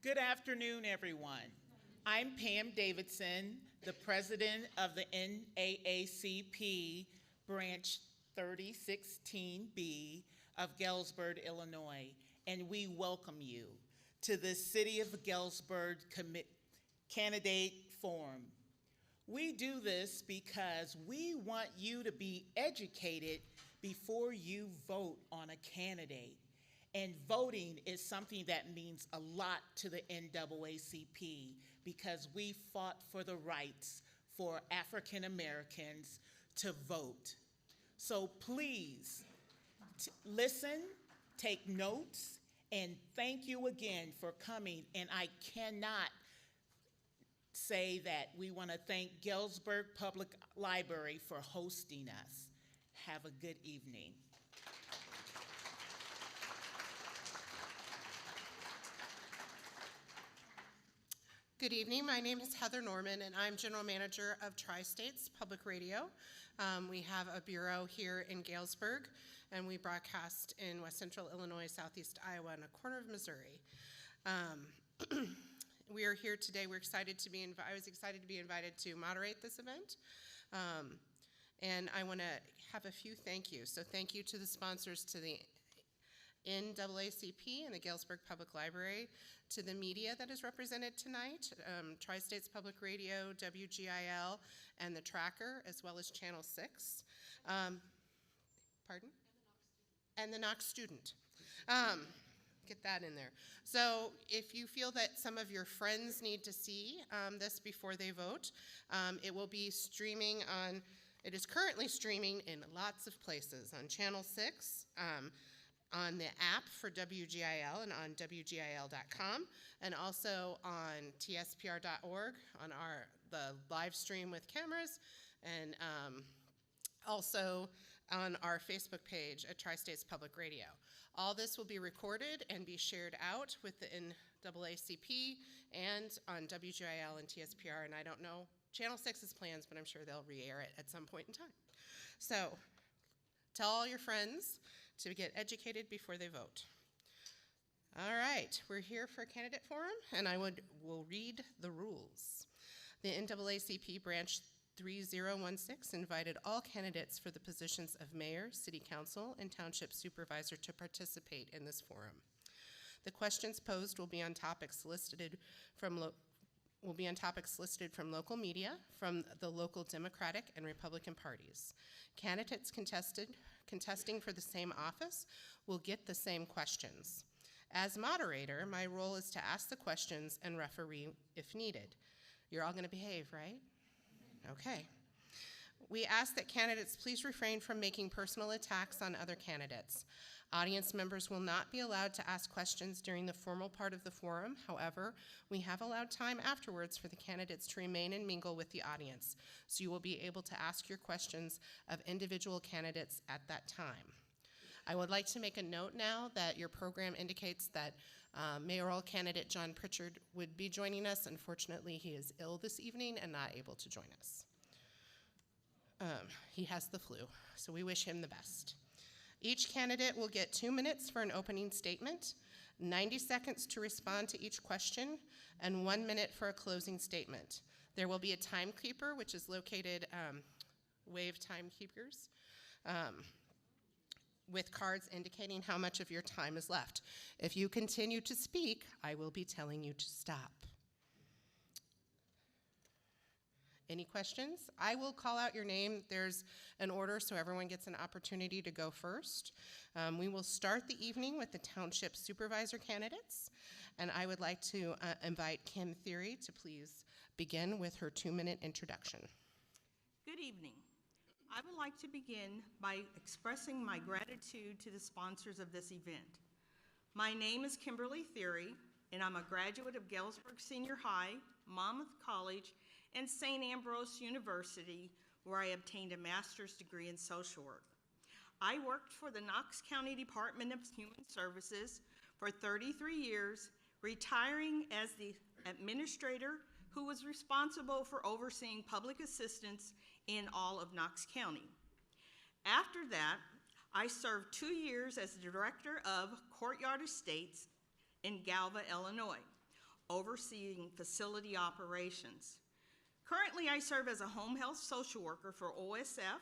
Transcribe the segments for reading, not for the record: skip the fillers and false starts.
Good afternoon, everyone. I'm Pam Davidson, the president of the NAACP Branch 3016B of Galesburg, Illinois, and we welcome you to the City of Galesburg Candidate Forum. We do this because we want you to be educated before you vote on a candidate. And voting is something that means a lot to the NAACP because we fought for the rights for African Americans to vote. So please listen, take notes, and thank you again for coming. And I cannot say that we want to thank Galesburg Public Library for hosting us. Have a good evening. Good evening. My name is Heather Norman, and I'm General Manager of Tri-States Public Radio. We have a bureau here in Galesburg, and we broadcast in West Central Illinois, Southeast Iowa, and a corner of Missouri. We are here today. We're excited to be I was excited to be invited to moderate this event. And I want to have a few thank yous. So thank you to the sponsors, to the NAACP and the Galesburg Public Library, to the media that is represented tonight, Tri-States Public Radio, WGIL, and the Tracker, as well as Channel 6. Pardon? And the Knox Student. Get that in there. So if you feel that some of your friends need to see this before they vote, it will be streaming on, it is currently streaming in lots of places, on Channel 6, on the app for WGIL and on WGIL.com, and also on TSPR.org on the live stream with cameras, and also on our Facebook page at Tri-States Public Radio. All this will be recorded and be shared out with the NAACP and on WGIL and TSPR, and I don't know Channel 6's plans, but I'm sure they'll re-air it at some point in time. So tell all your friends to get educated before they vote. All right, we're here for a candidate forum, and will read the rules. The NAACP Branch 3016 invited all candidates for the positions of mayor, city council, and township supervisor to participate in this forum. The questions posed will be on topics listed from local media, from the local Democratic and Republican parties. Candidates contesting for the same office will get the same questions. As moderator, my role is to ask the questions and referee if needed. You're all going to behave, right? Okay. We ask that candidates please refrain from making personal attacks on other candidates. Audience members will not be allowed to ask questions during the formal part of the forum. However, we have allowed time afterwards for the candidates to remain and mingle with the audience, so you will be able to ask your questions of individual candidates at that time. I would like to make a note now that your program indicates that mayoral candidate John Pritchard would be joining us. Unfortunately, he is ill this evening and not able to join us. He has the flu, so we wish him the best. Each candidate will get 2 minutes for an opening statement, 90 seconds to respond to each question, and 1 minute for a closing statement. There will be a timekeeper, which is located, wave timekeepers, with cards indicating how much of your time is left. If you continue to speak, I will be telling you to stop. Any questions? I will call out your name. There's an order so everyone gets an opportunity to go first. We will start the evening with the Township Supervisor candidates, and I would like to invite Kim Theory to please begin with her 2-minute introduction. Good evening. I would like to begin by expressing my gratitude to the sponsors of this event. My name is Kimberly Theory, and I'm a graduate of Galesburg Senior High, Monmouth College, and St. Ambrose University, where I obtained a master's degree in social work. I worked for the Knox County Department of Human Services for 33 years, retiring as the administrator who was responsible for overseeing public assistance in all of Knox County. After that, I served 2 years as the director of Courtyard Estates in Galva, Illinois. overseeing facility operations. Currently, I serve as a home health social worker for OSF,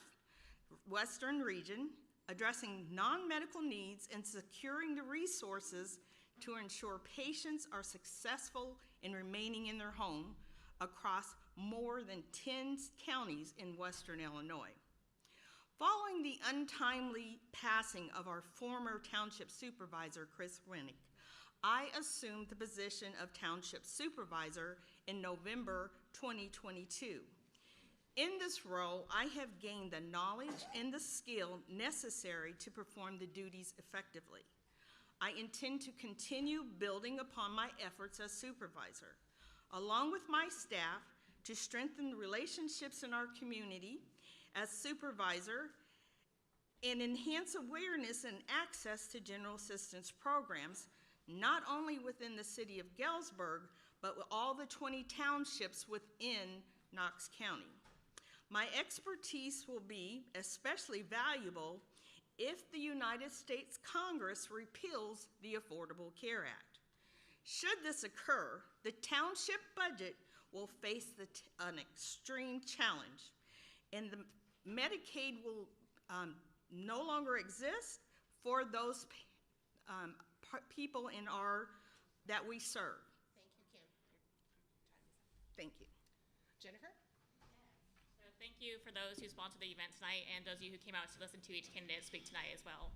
Western Region, addressing non-medical needs and securing the resources to ensure patients are successful in remaining in their home across more than 10 counties in Western Illinois. Following the untimely passing of our former Township Supervisor, Chris Winnick, I assumed the position of Township Supervisor in November 2022. In this role, I have gained the knowledge and the skill necessary to perform the duties effectively. I intend to continue building upon my efforts as supervisor, along with my staff, to strengthen the relationships in our community as supervisor and enhance awareness and access to general assistance programs, not only within the city of Galesburg, but with all the 20 townships within Knox County. My expertise will be especially valuable if the United States Congress repeals the Affordable Care Act. Should this occur, the township budget will face an extreme challenge, and the Medicaid will no longer exist for those people that we serve. Thank you, Kim. Thank you. Jennifer? So thank you for those who sponsored the event tonight and those of you who came out to listen to each candidate speak tonight as well.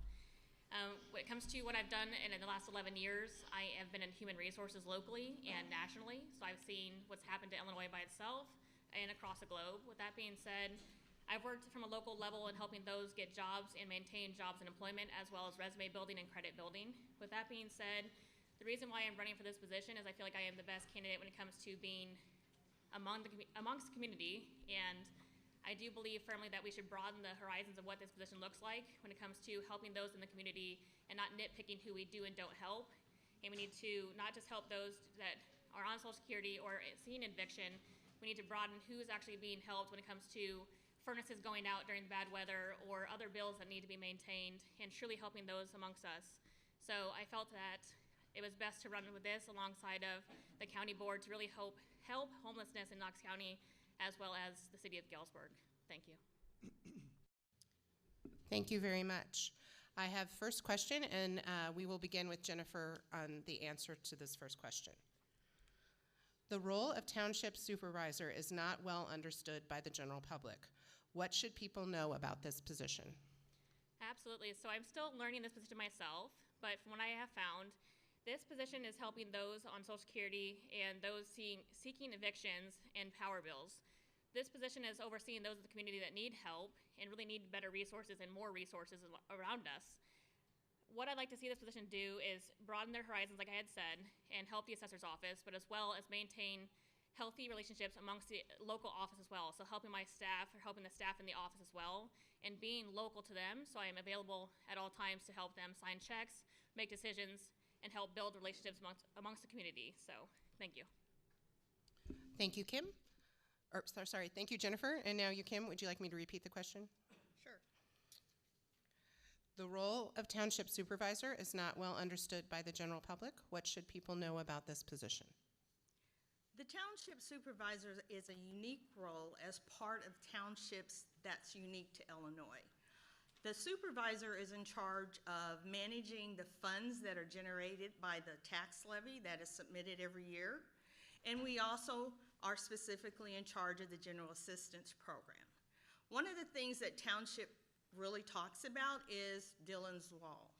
When it comes to what I've done in the last 11 years, I have been in human resources locally and nationally, so I've seen what's happened to Illinois by itself and across the globe. With that being said, I've worked from a local level in helping those get jobs and maintain jobs and employment, as well as resume building and credit building. With that being said, the reason why I'm running for this position is I feel like I am the best candidate when it comes to being amongst the community, and I do believe firmly that we should broaden the horizons of what this position looks like when it comes to helping those in the community and not nitpicking who we do and don't help. And we need to not just help those that are on Social Security or seeing eviction, we need to broaden who is actually being helped when it comes to furnaces going out during the bad weather or other bills that need to be maintained, and truly helping those amongst us. So I felt that it was best to run with this alongside of the county board to really help homelessness in Knox County as well as the city of Galesburg. Thank you. Thank you very much. I have first question, and we will begin with Jennifer on the answer to this first question. The role of Township Supervisor is not well understood by the general public. What should people know about this position? Absolutely. So I'm still learning this position myself, but from what I have found, this position is helping those on Social Security and those seeking evictions and power bills. This position is overseeing those in the community that need help and really need better resources and more resources around us. What I'd like to see this position do is broaden their horizons, like I had said, and help the assessor's office, but as well as maintain healthy relationships amongst the local office as well. So helping my staff, or helping the staff in the office as well, and being local to them, so I am available at all times to help them sign checks, make decisions, and help build relationships amongst the community. So, thank you. Thank you, Kim. Thank you, Jennifer. And now you, Kim, would you like me to repeat the question? Sure. The role of Township Supervisor is not well understood by the general public. What should people know about this position? The Township Supervisor is a unique role as part of townships that's unique to Illinois. The supervisor is in charge of managing the funds that are generated by the tax levy that is submitted every year, and we also are specifically in charge of the General Assistance Program. One of the things that Township really talks about is Dillon's Law.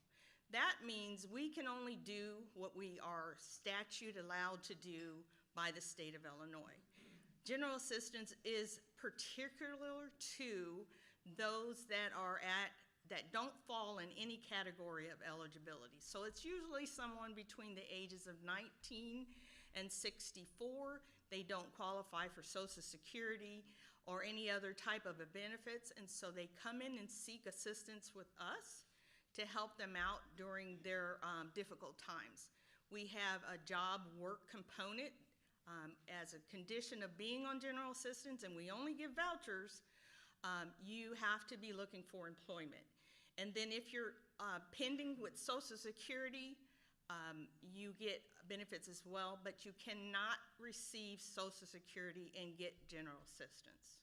That means we can only do what we are statute allowed to do by the state of Illinois. General assistance is particular to those that don't fall in any category of eligibility. So it's usually someone between the ages of 19 and 64. They don't qualify for Social Security or any other type of benefits, and so they come in and seek assistance with us to help them out during their difficult times. We have a job work component as a condition of being on general assistance, and we only give vouchers. You have to be looking for employment. And then if you're pending with Social Security, you get benefits as well, but you cannot receive Social Security and get general assistance.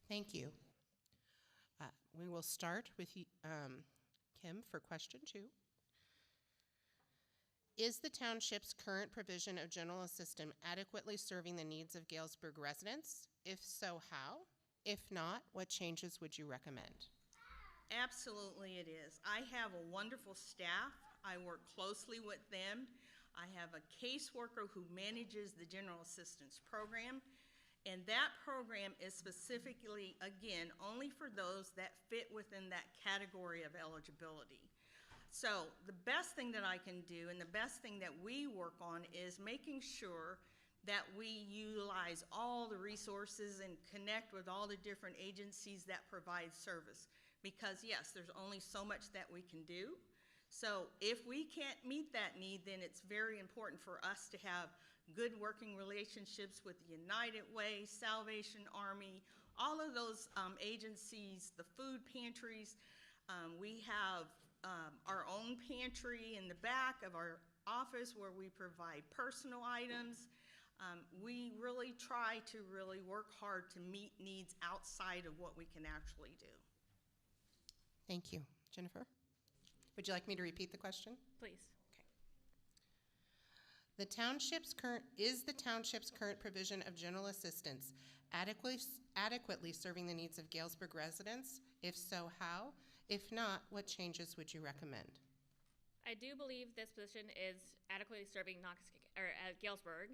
Thank you. We will start with Kim for question 2. Is the township's current provision of general assistance adequately serving the needs of Galesburg residents? If so, how? If not, what changes would you recommend? Absolutely it is. I have a wonderful staff. I work closely with them. I have a caseworker who manages the general assistance program, and that program is specifically, again, only for those that fit within that category of eligibility. So the best thing that I can do and the best thing that we work on is making sure that we utilize all the resources and connect with all the different agencies that provide service. Because yes, there's only so much that we can do. So if we can't meet that need, then it's very important for us to have good working relationships with the United Way, Salvation Army, all of those agencies, the food pantries. We have our own pantry in the back of our office where we provide personal items. We really try to really work hard to meet needs outside of what we can actually do. Thank you. Jennifer, would you like me to repeat the question? Please. Okay. Is the township's current provision of general assistance adequately serving the needs of Galesburg residents? If so, how? If not, what changes would you recommend? I do believe this position is adequately serving Galesburg.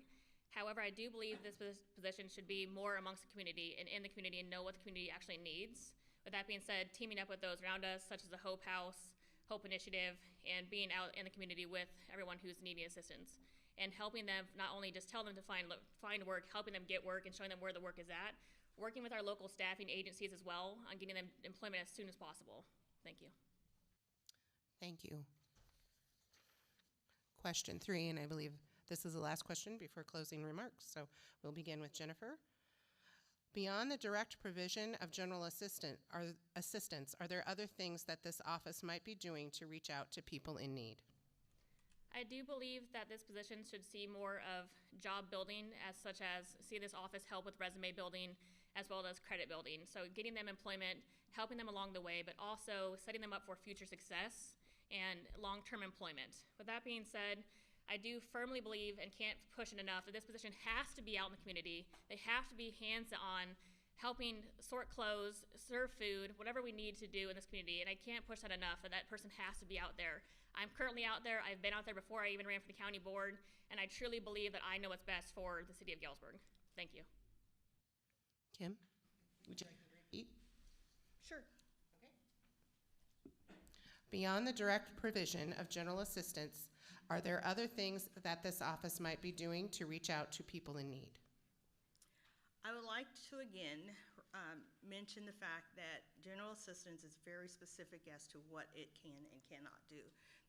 However, I do believe this position should be more amongst the community and in the community and know what the community actually needs. With that being said, teaming up with those around us, such as the Hope House, Hope Initiative, and being out in the community with everyone who's needing assistance, and helping them not only just tell them to find work, helping them get work and showing them where the work is at, working with our local staffing agencies as well on getting them employment as soon as possible. Thank you. Thank you. Question 3, and I believe this is the last question before closing remarks, so we'll begin with Jennifer. Beyond the direct provision of general assistance, are there other things that this office might be doing to reach out to people in need? I do believe that this position should see more of job building, such as see this office help with resume building as well as credit building. So getting them employment, helping them along the way, but also setting them up for future success and long-term employment. With that being said, I do firmly believe and can't push it enough that this position has to be out in the community. They have to be hands-on, helping sort clothes, serve food, whatever we need to do in this community. And I can't push that enough, that person has to be out there. I'm currently out there. I've been out there before I even ran for the county board, and I truly believe that I know what's best for the city of Galesburg. Thank you. Kim, would you like me to repeat? Sure. Beyond the direct provision of general assistance, are there other things that this office might be doing to reach out to people in need? I would like to again mention the fact that general assistance is very specific as to what it can and cannot do.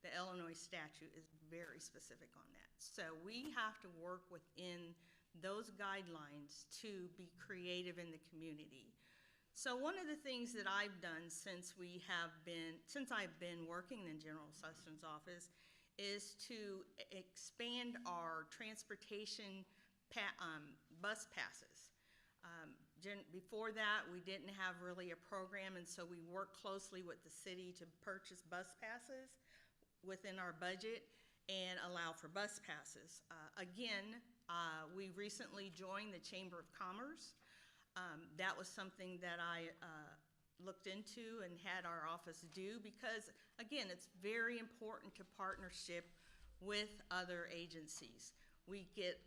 The Illinois statute is very specific on that. So we have to work within those guidelines to be creative in the community. So one of the things that I've done since I've been working in the general assistance office is to expand our transportation bus passes. Before that, we didn't have really a program, and so we worked closely with the city to purchase bus passes within our budget and allow for bus passes. We recently joined the Chamber of Commerce. That was something that I looked into and had our office do because, again, it's very important to partnership with other agencies. We get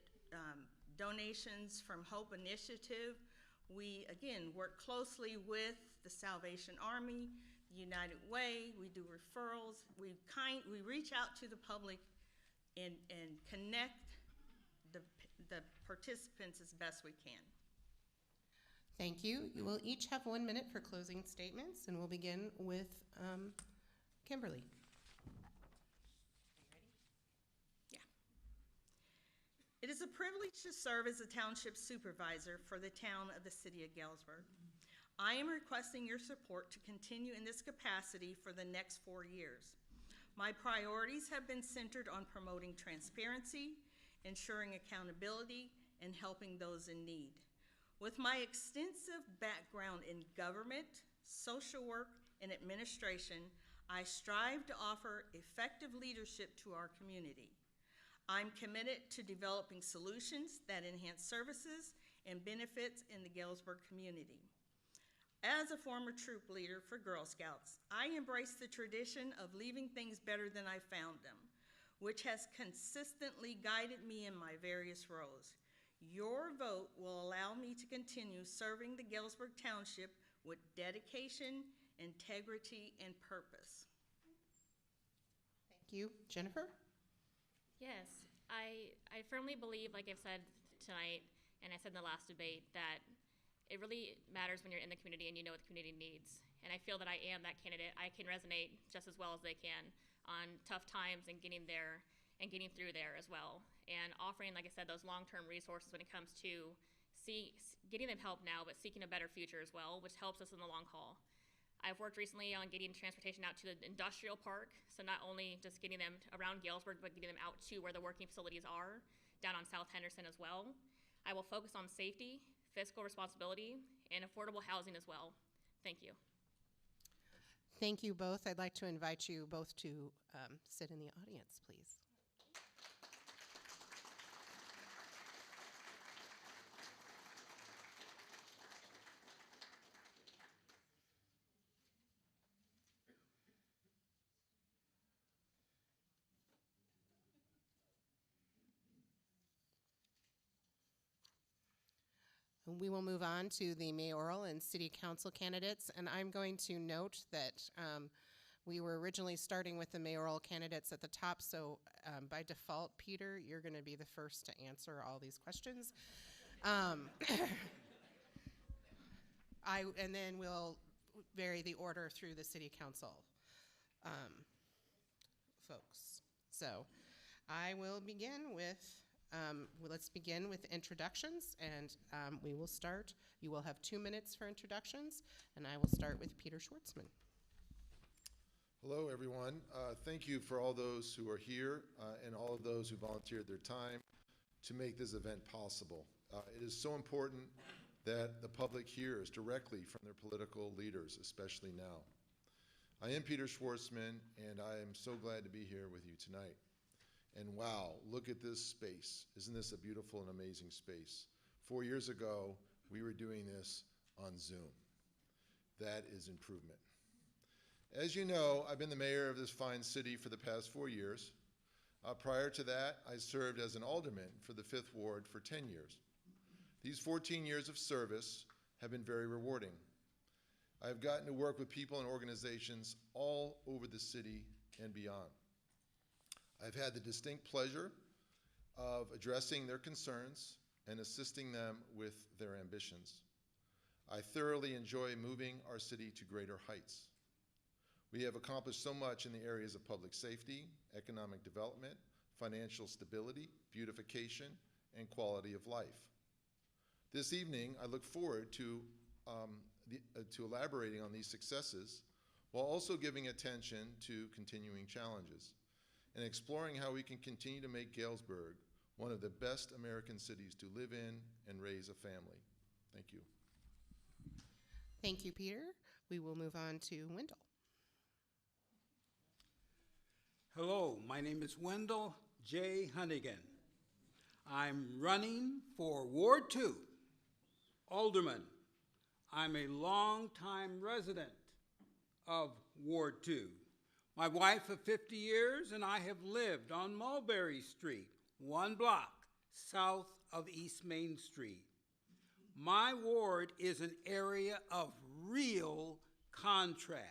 donations from Hope Initiative. We, again, work closely with the Salvation Army, the United Way. We do referrals. We reach out to the public and connect the participants as best we can. Thank you. You will each have 1 minute for closing statements, and we'll begin with Kimberly. Yeah. It is a privilege to serve as a Township Supervisor for the town of the city of Galesburg. I am requesting your support to continue in this capacity for the next 4 years. My priorities have been centered on promoting transparency, ensuring accountability, and helping those in need. With my extensive background in government, social work, and administration, I strive to offer effective leadership to our community. I'm committed to developing solutions that enhance services and benefits in the Galesburg community. As a former troop leader for Girl Scouts, I embrace the tradition of leaving things better than I found them, which has consistently guided me in my various roles. Your vote will allow me to continue serving the Galesburg Township with dedication, integrity, and purpose. Thank you. Jennifer? Yes, I firmly believe, like I've said tonight, and I said in the last debate, that it really matters when you're in the community and you know what the community needs. And I feel that I am that candidate. I can resonate just as well as they can on tough times and getting there and getting through there as well. And offering, like I said, those long-term resources when it comes to getting them help now, but seeking a better future as well, which helps us in the long haul. I've worked recently on getting transportation out to the industrial park, so not only just getting them around Galesburg, but getting them out to where the working facilities are, down on South Henderson as well. I will focus on safety, fiscal responsibility, and affordable housing as well. Thank you. Thank you both. I'd like to invite you both to sit in the audience, please. We will move on to the mayoral and city council candidates, and I'm going to note that we were originally starting with the mayoral candidates at the top, so by default, Peter, you're going to be the first to answer all these questions. And then we'll vary the order through the city council folks. So I will begin with let's begin with introductions, and we will start. You will have 2 minutes for introductions, and I will start with Peter Schwartzman. Hello, everyone. Thank you for all those who are here and all of those who volunteered their time to make this event possible. It is so important that the public hears directly from their political leaders, especially now. I am Peter Schwartzman, and I am so glad to be here with you tonight. And wow, look at this space. Isn't this a beautiful and amazing space? 4 years ago, we were doing this on Zoom. That is improvement. As you know, I've been the mayor of this fine city for the past 4 years. Prior to that, I served as an alderman for the 5th Ward for 10 years. These 14 years of service have been very rewarding. I've gotten to work with people and organizations all over the city and beyond. I've had the distinct pleasure of addressing their concerns and assisting them with their ambitions. I thoroughly enjoy moving our city to greater heights. We have accomplished so much in the areas of public safety, economic development, financial stability, beautification, and quality of life. This evening, I look forward to elaborating on these successes while also giving attention to continuing challenges and exploring how we can continue to make Galesburg one of the best American cities to live in and raise a family. Thank you. Thank you, Peter. We will move on to Wendell. Hello, my name is Wendell J. Hunnigan. I'm running for Ward 2, Alderman. I'm a longtime resident of Ward 2. My wife of 50 years and I have lived on Mulberry Street, 1 block south of East Main Street. My ward is an area of real contrast,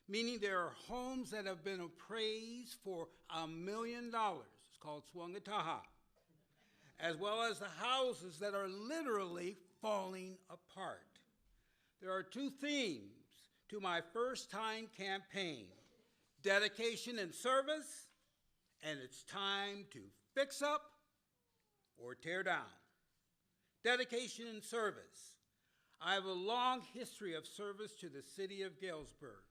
meaning there are homes that have been appraised for $1 million. It's called Swangataha. As well as the houses that are literally falling apart. There are 2 themes to my first-time campaign: dedication and service, and it's time to fix up or tear down. Dedication and service. I have a long history of service to the city of Galesburg.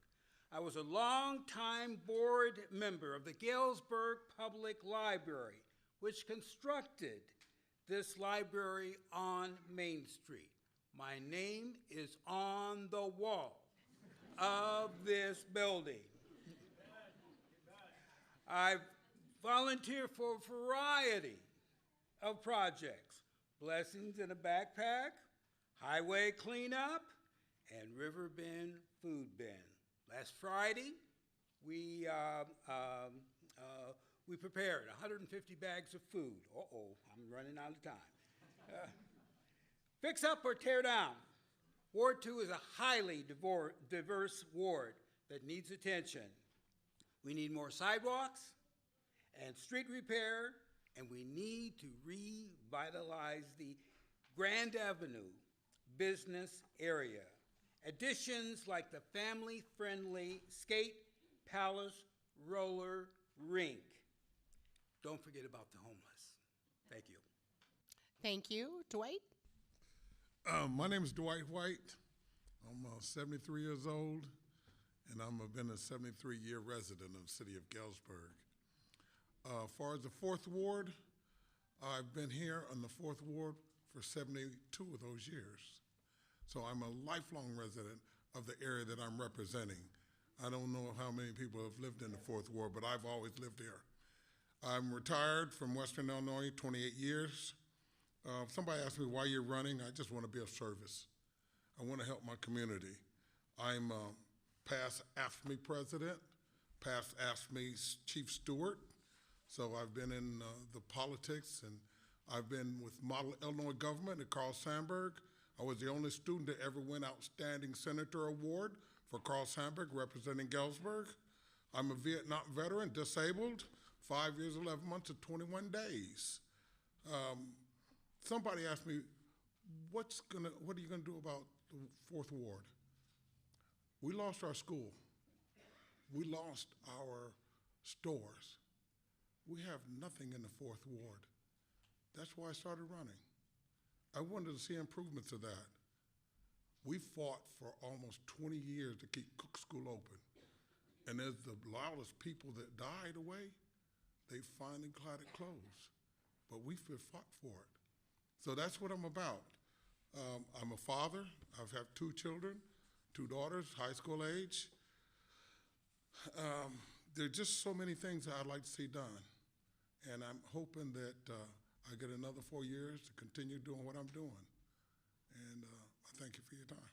I was a longtime board member of the Galesburg Public Library, which constructed this library on Main Street. My name is on the wall of this building. I've volunteered for a variety of projects: Blessings in a Backpack, Highway Cleanup, and River Bend Food Bin. Last Friday, we prepared 150 bags of food. Uh-oh, I'm running out of time. Fix up or tear down. Ward 2 is a highly diverse ward that needs attention. We need more sidewalks and street repair, and we need to revitalize the Grand Avenue business area. Additions like the family-friendly Skate Palace Roller Rink. Don't forget about the homeless. Thank you. Thank you. Dwight? My name is Dwight White. I'm 73 years old, and I've been a 73-year resident of the city of Galesburg. As far as the 4th Ward, I've been here on the 4th Ward for 72 of those years. So I'm a lifelong resident of the area that I'm representing. I don't know how many people have lived in the 4th Ward, but I've always lived here. I'm retired from Western Illinois, 28 years. If somebody asks me why you're running, I just want to be of service. I want to help my community. I'm past AFSCME president, past AFSCME chief steward. So I've been in the politics, and I've been with Model Illinois Government at Carl Sandburg. I was the only student to ever win Outstanding Senator Award for Carl Sandburg representing Galesburg. I'm a Vietnam veteran, disabled, 5 years, 11 months, and 21 days. Somebody asked me, what are you gonna do about the 4th Ward? We lost our school. We lost our stores. We have nothing in the 4th Ward. That's why I started running. I wanted to see improvements of that. We fought for almost 20 years to keep Cook School open. And as the loudest people that died away, they finally got it closed. But we fought for it. So that's what I'm about. I'm a father. I've had 2 children, 2 daughters, high school age. There are just so many things that I'd like to see done. And I'm hoping that I get another 4 years to continue doing what I'm doing. And I thank you for your time.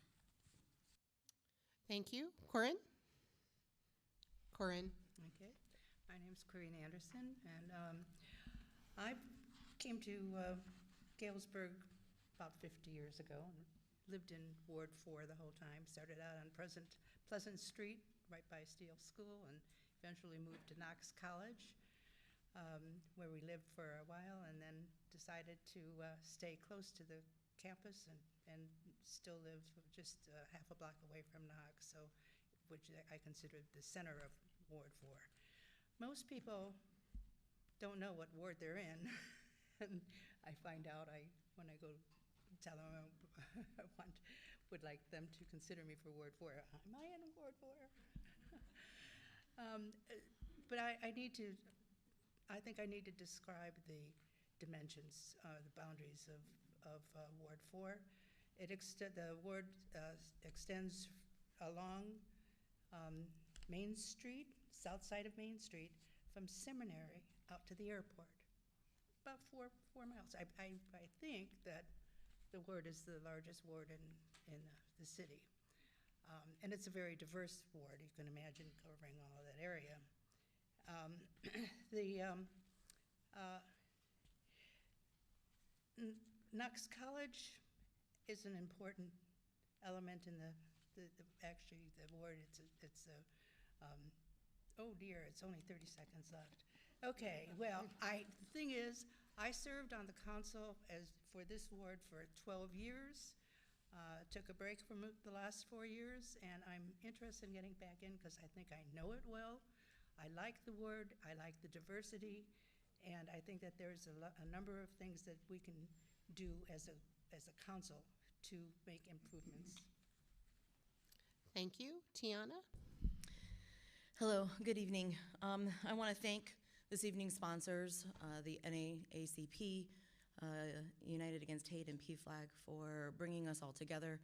Thank you. Corinne? Corinne? Okay, my name's Corinne Anderson, and I came to Galesburg about 50 years ago and lived in Ward 4 the whole time. Started out on Pleasant Street, right by Steele School, and eventually moved to Knox College, where we lived for a while, and then decided to stay close to the campus and still live just half a block away from Knox, so which I consider the center of Ward 4. Most people don't know what ward they're in, and I find out when I go tell them I would like them to consider me for Ward 4. Am I in Ward 4? But I think I need to describe the dimensions, the boundaries of Ward 4. The ward extends along Main Street, south side of Main Street, from Seminary out to the airport, about four miles. I think that the ward is the largest ward in the city. And it's a very diverse ward. You can imagine covering all of that area. Knox College is an important element in the ward. Oh dear, it's only 30 seconds left. Okay, well, the thing is, I served on the council for this ward for 12 years. Took a break from it the last 4 years, and I'm interested in getting back in because I think I know it well. I like the ward, I like the diversity, and I think that there's a number of things that we can do as a council to make improvements. Thank you. Tiana? Hello, good evening. I want to thank this evening's sponsors, the NAACP, United Against Hate, and PFLAG for bringing us all together,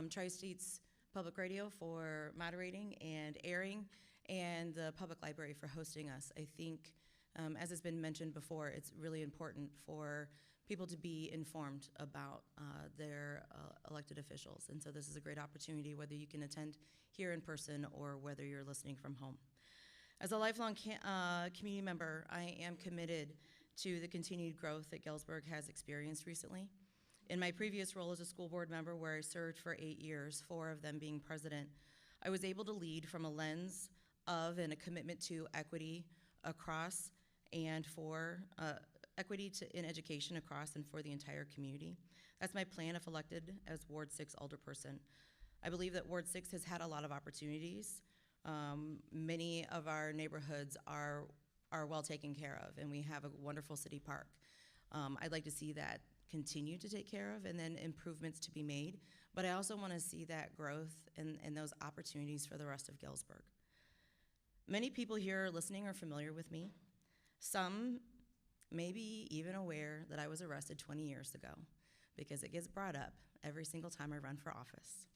Tri-States Public Radio for moderating and airing, and the Public Library for hosting us. I think, as has been mentioned before, it's really important for people to be informed about their elected officials. And so this is a great opportunity, whether you can attend here in person or whether you're listening from home. As a lifelong community member, I am committed to the continued growth that Galesburg has experienced recently. In my previous role as a school board member, where I served for 8 years, 4 of them being president, I was able to lead from a lens of and a commitment to equity across and for equity in education across and for the entire community. That's my plan if elected as Ward 6 alderperson. I believe that Ward 6 has had a lot of opportunities. Many of our neighborhoods are well taken care of, and we have a wonderful city park. I'd like to see that continue to take care of and then improvements to be made, but I also want to see that growth and those opportunities for the rest of Galesburg. Many people here listening are familiar with me. Some may be even aware that I was arrested 20 years ago because it gets brought up every single time I run for office.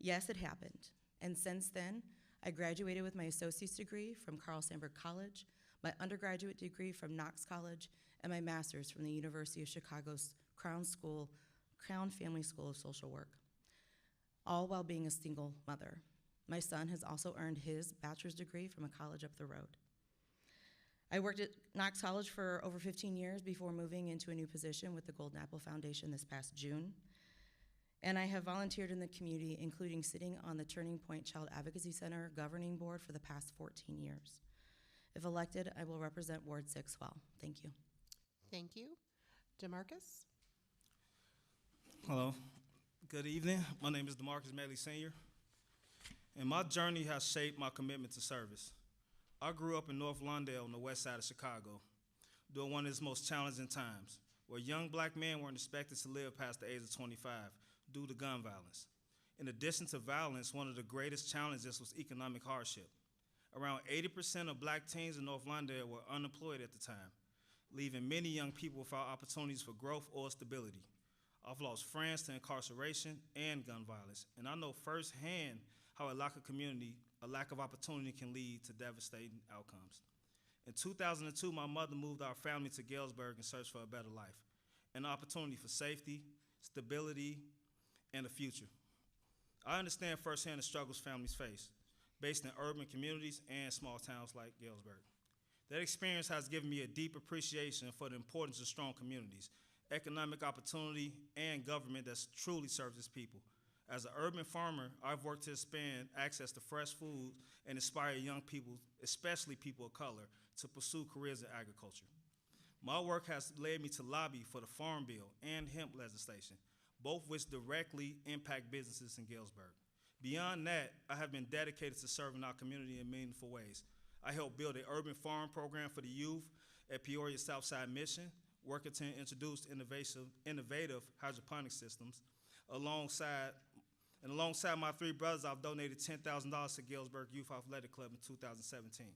Yes, it happened. And since then, I graduated with my associate's degree from Carl Sandburg College, my undergraduate degree from Knox College, and my master's from the University of Chicago's Crown Family School of Social Work, all while being a single mother. My son has also earned his bachelor's degree from a college up the road. I worked at Knox College for over 15 years before moving into a new position with the Golden Apple Foundation this past June. And I have volunteered in the community, including sitting on the Turning Point Child Advocacy Center governing board for the past 14 years. If elected, I will represent Ward 6 well. Thank you. Thank you. DeMarcus? Hello. Good evening. My name is DeMarcus Medley Sr., and my journey has shaped my commitment to service. I grew up in North Lawndale on the west side of Chicago during one of its most challenging times, where young black men weren't expected to live past the age of 25 due to gun violence. In addition to violence, one of the greatest challenges was economic hardship. Around 80% of black teens in North Lawndale were unemployed at the time, leaving many young people without opportunities for growth or stability. I've lost friends to incarceration and gun violence, and I know firsthand how a lack of opportunity can lead to devastating outcomes. In 2002, my mother moved our family to Galesburg in search for a better life, an opportunity for safety, stability, and a future. I understand firsthand the struggles families face, based in urban communities and small towns like Galesburg. That experience has given me a deep appreciation for the importance of strong communities, economic opportunity, and government that truly serves its people. As an urban farmer, I've worked to expand access to fresh food and inspire young people, especially people of color, to pursue careers in agriculture. My work has led me to lobby for the Farm Bill and hemp legislation, both which directly impact businesses in Galesburg. Beyond that, I have been dedicated to serving our community in meaningful ways. I helped build an urban farm program for the youth at Peoria Southside Mission, working to introduce innovative hydroponic systems. Alongside my 3 brothers, I've donated $10,000 to Galesburg Youth Athletic Club in 2017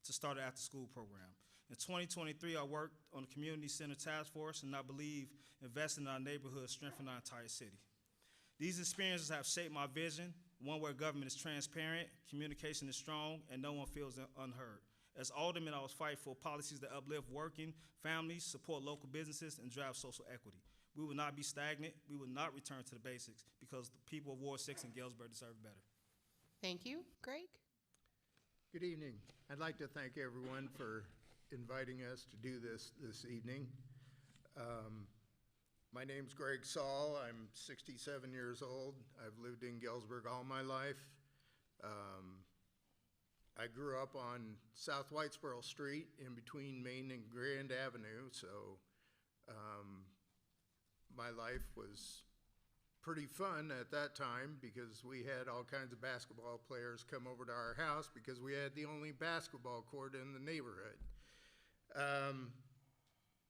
to start an after-school program. In 2023, I worked on the Community Center Task Force, and I believe investing in our neighborhood strengthens our entire city. These experiences have shaped my vision, one where government is transparent, communication is strong, and no one feels unheard. As alderman, I was fighting for policies that uplift working families, support local businesses, and drive social equity. We will not be stagnant. We will not return to the basics because the people of Ward 6 in Galesburg deserve better. Thank you. Greg? Good evening. I'd like to thank everyone for inviting us to do this evening. My name's Greg Saul. I'm 67 years old. I've lived in Galesburg all my life. I grew up on South Whitesboro Street in between Main and Grand Avenue, so my life was pretty fun at that time because we had all kinds of basketball players come over to our house because we had the only basketball court in the neighborhood.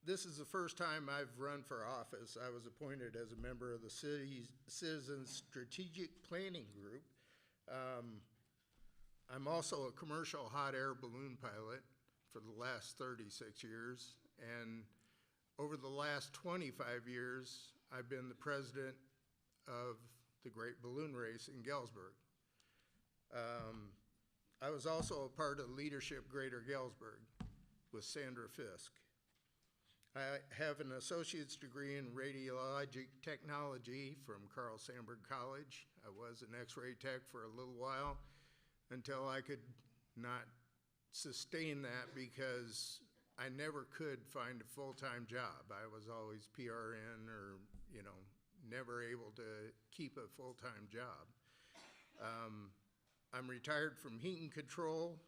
This is the first time I've run for office. I was appointed as a member of the city's Citizens Strategic Planning Group. I'm also a commercial hot air balloon pilot for the last 36 years, and over the last 25 years, I've been the president of the Great Balloon Race in Galesburg. I was also a part of Leadership Greater Galesburg with Sandra Fisk. I have an associate's degree in radiologic technology from Carl Sandburg College. I was an x-ray tech for a little while until I could not sustain that because I never could find a full-time job. I was always PRN or, never able to keep a full-time job. I'm retired from Heating Control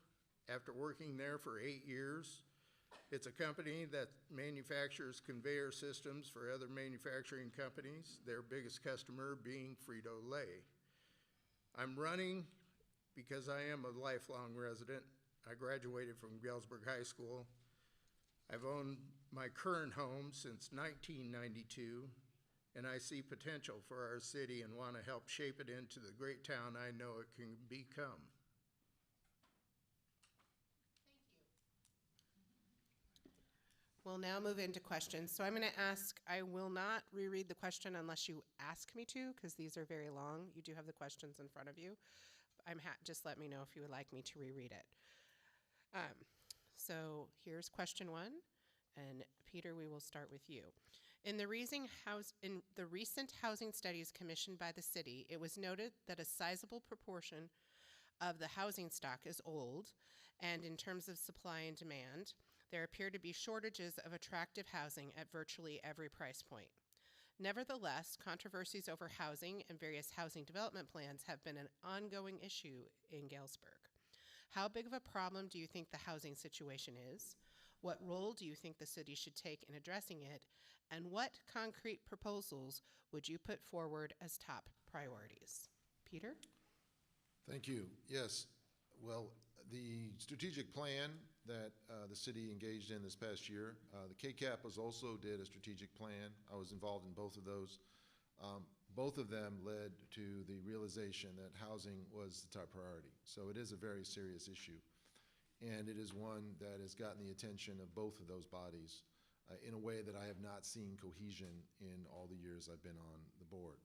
after working there for 8 years. It's a company that manufactures conveyor systems for other manufacturing companies, their biggest customer being Frito-Lay. I'm running because I am a lifelong resident. I graduated from Galesburg High School. I've owned my current home since 1992, and I see potential for our city and want to help shape it into the great town I know it can become. We'll now move into questions. So I'm going to ask, I will not reread the question unless you ask me to, because these are very long. You do have the questions in front of you. Just let me know if you would like me to reread it. So here's question 1, and Peter, we will start with you. In the recent housing studies commissioned by the city, it was noted that a sizable proportion of the housing stock is old, and in terms of supply and demand, there appear to be shortages of attractive housing at virtually every price point. Nevertheless, controversies over housing and various housing development plans have been an ongoing issue in Galesburg. How big of a problem do you think the housing situation is? What role do you think the city should take in addressing it? And what concrete proposals would you put forward as top priorities? Peter? Thank you. Yes. Well, the strategic plan that the city engaged in this past year, the KCAP also did a strategic plan. I was involved in both of those. Both of them led to the realization that housing was the top priority. So it is a very serious issue. And it is one that has gotten the attention of both of those bodies in a way that I have not seen cohesion in all the years I've been on the board.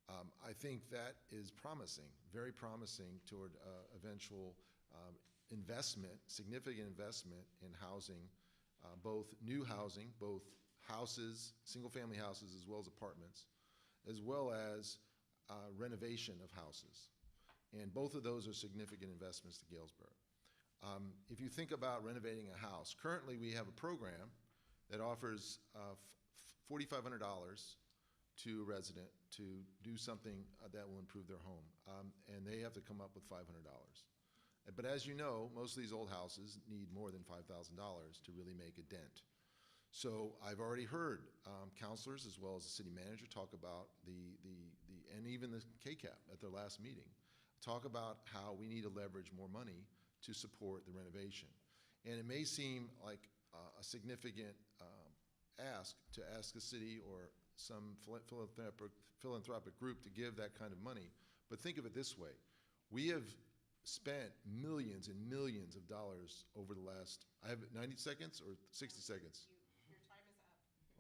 I think that is promising, very promising toward eventual investment, significant investment in housing, both new housing, both houses, single-family houses as well as apartments, as well as renovation of houses. And both of those are significant investments to Galesburg. If you think about renovating a house, currently we have a program that offers $4,500 to a resident to do something that will improve their home, and they have to come up with $500. But as you know, most of these old houses need more than $5,000 to really make a dent. So I've already heard counselors as well as the city manager talk about and even the KCAP at their last meeting, talk about how we need to leverage more money to support the renovation. And it may seem like a significant ask to ask the city or some philanthropic group to give that kind of money, but think of it this way. We have spent millions and millions of dollars over the last, I have 90 seconds or 60 seconds? Your time is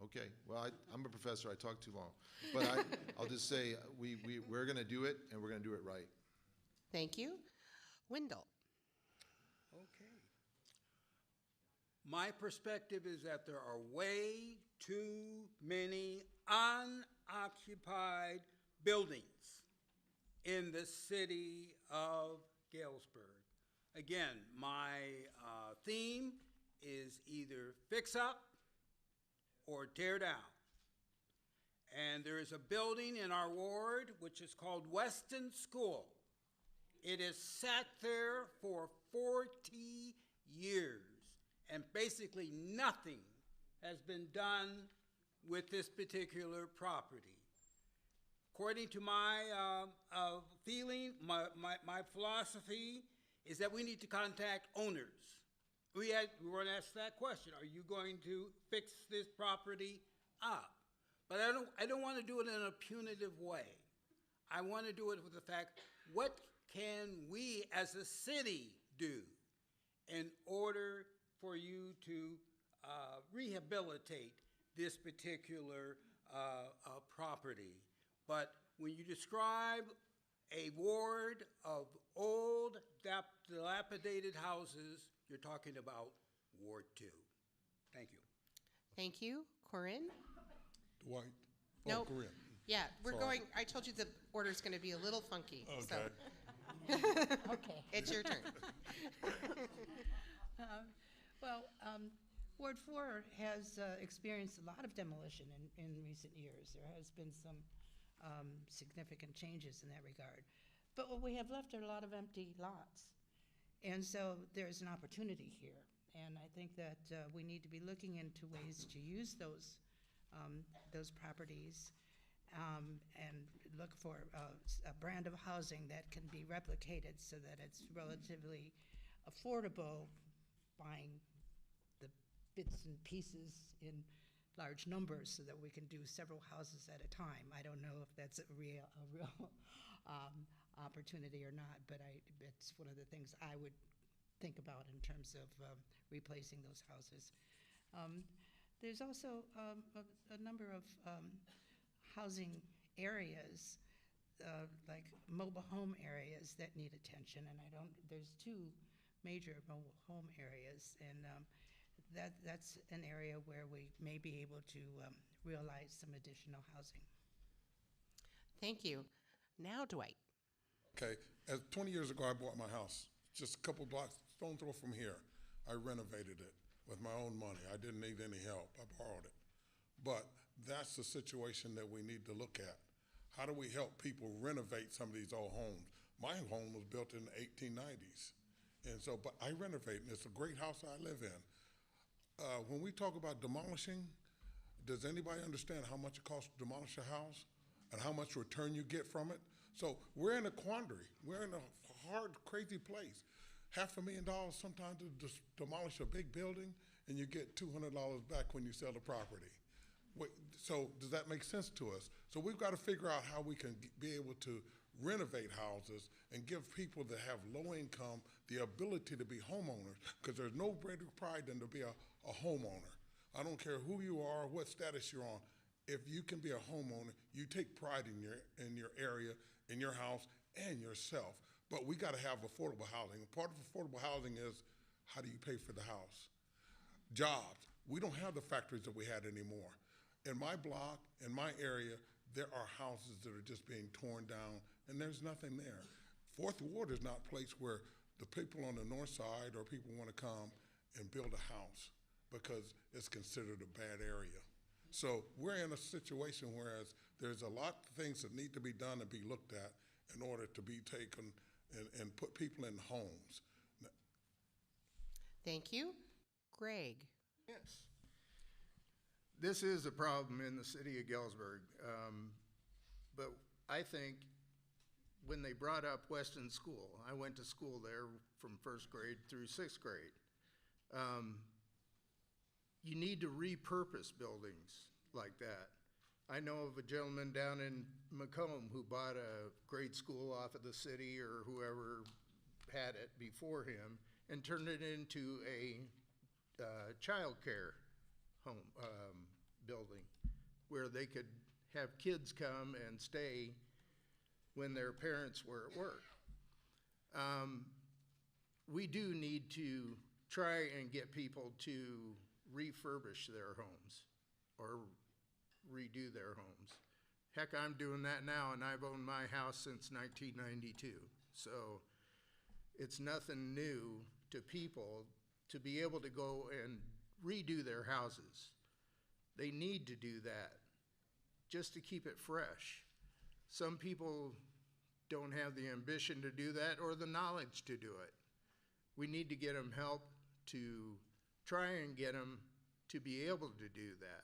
up. Okay, well, I'm a professor, I talk too long. But I'll just say, we're gonna do it, and we're gonna do it right. Thank you. Wendell? Okay. My perspective is that there are way too many unoccupied buildings in the city of Galesburg. Again, my theme is either fix up or tear down. And there is a building in our ward which is called Weston School. It has sat there for 40 years, and basically nothing has been done with this particular property. According to my feeling, my philosophy is that we need to contact owners. We were going to ask that question: are you going to fix this property up? But I don't want to do it in a punitive way. I want to do it with the fact, what can we as a city do in order for you to rehabilitate this particular property? But when you describe a ward of old, dilapidated houses, you're talking about Ward 2. Thank you. Thank you. Corinne? Dwight? Nope. Corinne. Yeah, we're Sorry. going, I told you the order's going to be a little funky. So Okay. Okay. it's your turn. Ward 4 has experienced a lot of demolition in recent years. There has been some significant changes in that regard. But what we have left are a lot of empty lots. And so there's an opportunity here. And I think that we need to be looking into ways to use those properties and look for a brand of housing that can be replicated so that it's relatively affordable, buying the bits and pieces in large numbers so that we can do several houses at a time. I don't know if that's a real opportunity or not, but it's one of the things I would think about in terms of replacing those houses. There's also a number of housing areas, like mobile home areas that need attention, and there's 2 major mobile home areas, and that's an area where we may be able to realize some additional housing. Thank you. Now, Dwight. Okay, 20 years ago, I bought my house, just a couple blocks, stone throw from here. I renovated it with my own money. I didn't need any help. I borrowed it. But that's the situation that we need to look at. How do we help people renovate some of these old homes? My home was built in the 1890s. And so, but I renovate, and it's a great house I live in. When we talk about demolishing, does anybody understand how much it costs to demolish a house and how much return you get from it? So we're in a quandary. We're in a hard, crazy place. $500,000 sometimes to demolish a big building, and you get $200 back when you sell the property. So does that make sense to us? So we've got to figure out how we can be able to renovate houses and give people that have low income the ability to be homeowners, because there's no greater pride than to be a homeowner. I don't care who you are, what status you're on. If you can be a homeowner, you take pride in your area, in your house, and yourself. But we got to have affordable housing. Part of affordable housing is, how do you pay for the house? Jobs. We don't have the factories that we had anymore. In my block, in my area, there are houses that are just being torn down, and there's nothing there. Fourth Ward is not a place where the people on the north side or people want to come and build a house because it's considered a bad area. So we're in a situation whereas there's a lot of things that need to be done and be looked at in order to be taken and put people in homes. Thank you. Greg. Yes. This is a problem in the city of Galesburg, but I think when they brought up Weston School, I went to school there from 1st grade through 6th grade. You need to repurpose buildings like that. I know of a gentleman down in Macomb who bought a grade school off of the city or whoever had it before him and turned it into a child care home building where they could have kids come and stay when their parents were at work. We do need to try and get people to refurbish their homes or redo their homes. Heck, I'm doing that now, and I've owned my house since 1992. So it's nothing new to people to be able to go and redo their houses. They need to do that just to keep it fresh. Some people don't have the ambition to do that or the knowledge to do it. We need to get them help to try and get them to be able to do that.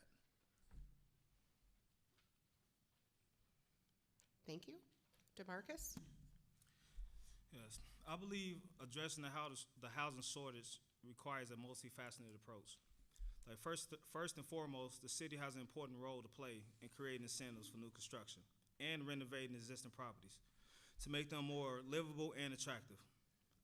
Thank you. DeMarcus? Yes, I believe addressing the housing shortage requires a multifaceted approach. Like first and foremost, the city has an important role to play in creating incentives for new construction and renovating existing properties. to make them more livable and attractive.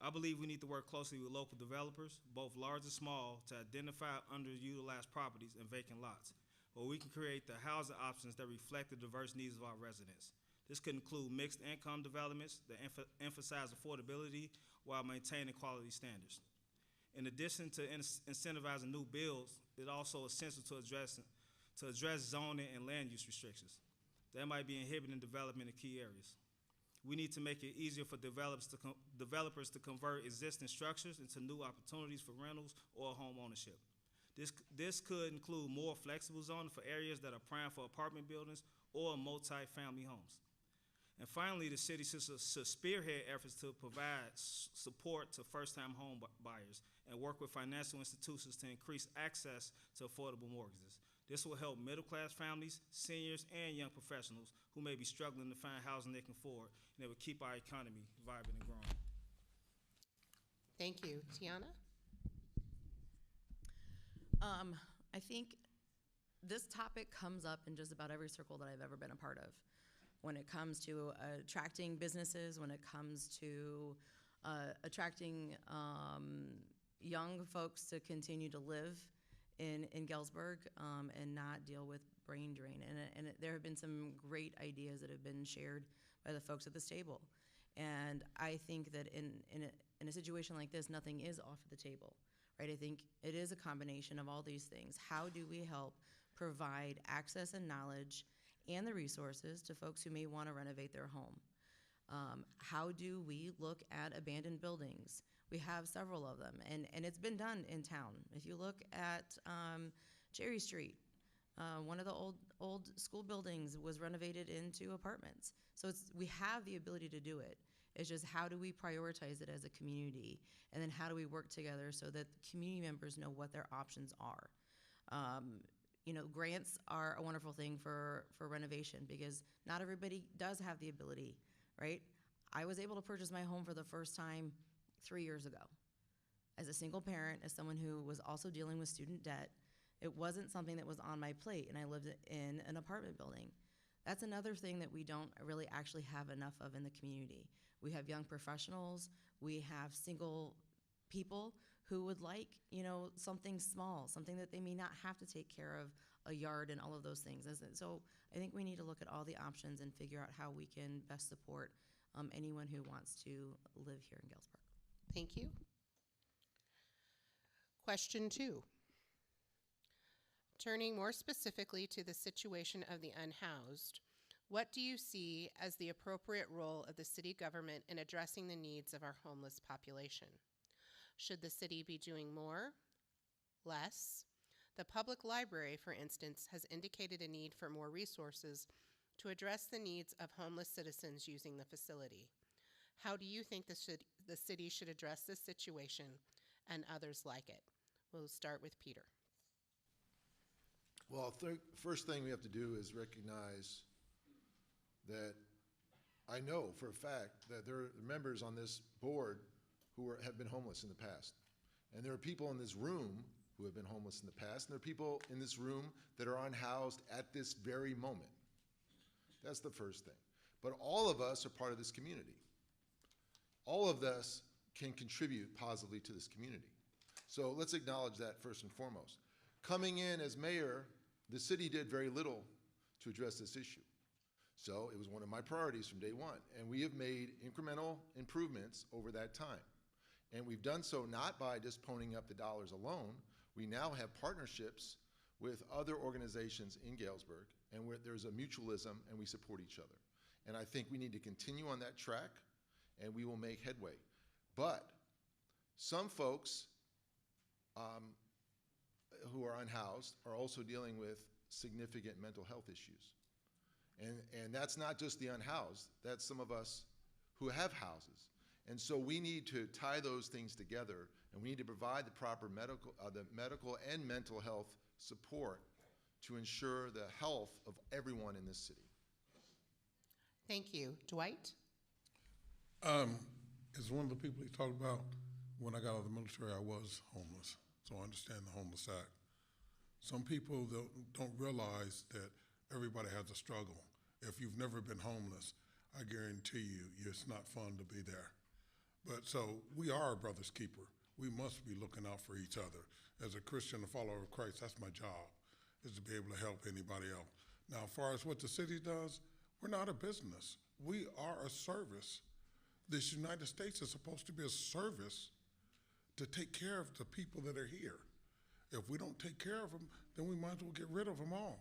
I believe we need to work closely with local developers, both large and small, to identify underutilized properties and vacant lots, where we can create the housing options that reflect the diverse needs of our residents. This could include mixed income developments that emphasize affordability while maintaining quality standards. In addition to incentivizing new builds, it's also essential to address zoning and land use restrictions that might be inhibiting development in key areas. We need to make it easier for developers to convert existing structures into new opportunities for rentals or home ownership. This could include more flexible zoning for areas that are prime for apartment buildings or multi-family homes. And finally, the city should spearhead efforts to provide support to first-time home buyers and work with financial institutions to increase access to affordable mortgages. This will help middle-class families, seniors, and young professionals who may be struggling to find housing they can afford, and it will keep our economy vibrant and growing. Thank you. Tiana? I think this topic comes up in just about every circle that I've ever been a part of. When it comes to attracting businesses, when it comes to attracting young folks to continue to live in Galesburg and not deal with brain drain. And there have been some great ideas that have been shared by the folks at this table. And I think that in a situation like this, nothing is off the table, right? I think it is a combination of all these things. How do we help provide access and knowledge and the resources to folks who may want to renovate their home? How do we look at abandoned buildings? We have several of them, and it's been done in town. If you look at Cherry Street, one of the old school buildings was renovated into apartments. So we have the ability to do it. It's just how do we prioritize it as a community, and then how do we work together so that the community members know what their options are. Grants are a wonderful thing for renovation because not everybody does have the ability, right? I was able to purchase my home for the first time 3 years ago. As a single parent, as someone who was also dealing with student debt, it wasn't something that was on my plate, and I lived in an apartment building. That's another thing that we don't really actually have enough of in the community. We have young professionals, we have single people who would like, something small, something that they may not have to take care of, a yard and all of those things. So I think we need to look at all the options and figure out how we can best support anyone who wants to live here in Galesburg. Thank you. Question 2. Turning more specifically to the situation of the unhoused, what do you see as the appropriate role of the city government in addressing the needs of our homeless population? Should the city be doing more? Less? The public library, for instance, has indicated a need for more resources to address the needs of homeless citizens using the facility. How do you think the city should address this situation and others like it? We'll start with Peter. Well, first thing we have to do is recognize that I know for a fact that there are members on this board who have been homeless in the past. And there are people in this room who have been homeless in the past, and there are people in this room that are unhoused at this very moment. That's the first thing. But all of us are part of this community. All of us can contribute positively to this community. So let's acknowledge that first and foremost. Coming in as mayor, the city did very little to address this issue. So it was one of my priorities from day one, and we have made incremental improvements over that time. And we've done so not by just ponying up the dollars alone. We now have partnerships with other organizations in Galesburg, and where there's a mutualism and we support each other. And I think we need to continue on that track, and we will make headway. But some folks who are unhoused are also dealing with significant mental health issues. And that's not just the unhoused, that's some of us who have houses. And so we need to tie those things together, and we need to provide the proper medical and mental health support to ensure the health of everyone in this city. Thank you. Dwight? As one of the people he talked about, when I got out of the military, I was homeless, so I understand the Homeless Act. Some people don't realize that everybody has a struggle. If you've never been homeless, I guarantee you, it's not fun to be there. But so we are a brother's keeper. We must be looking out for each other. As a Christian, a follower of Christ, that's my job, is to be able to help anybody else. Now, as far as what the city does, we're not a business. We are a service. This United States is supposed to be a service to take care of the people that are here. If we don't take care of them, then we might as well get rid of them all,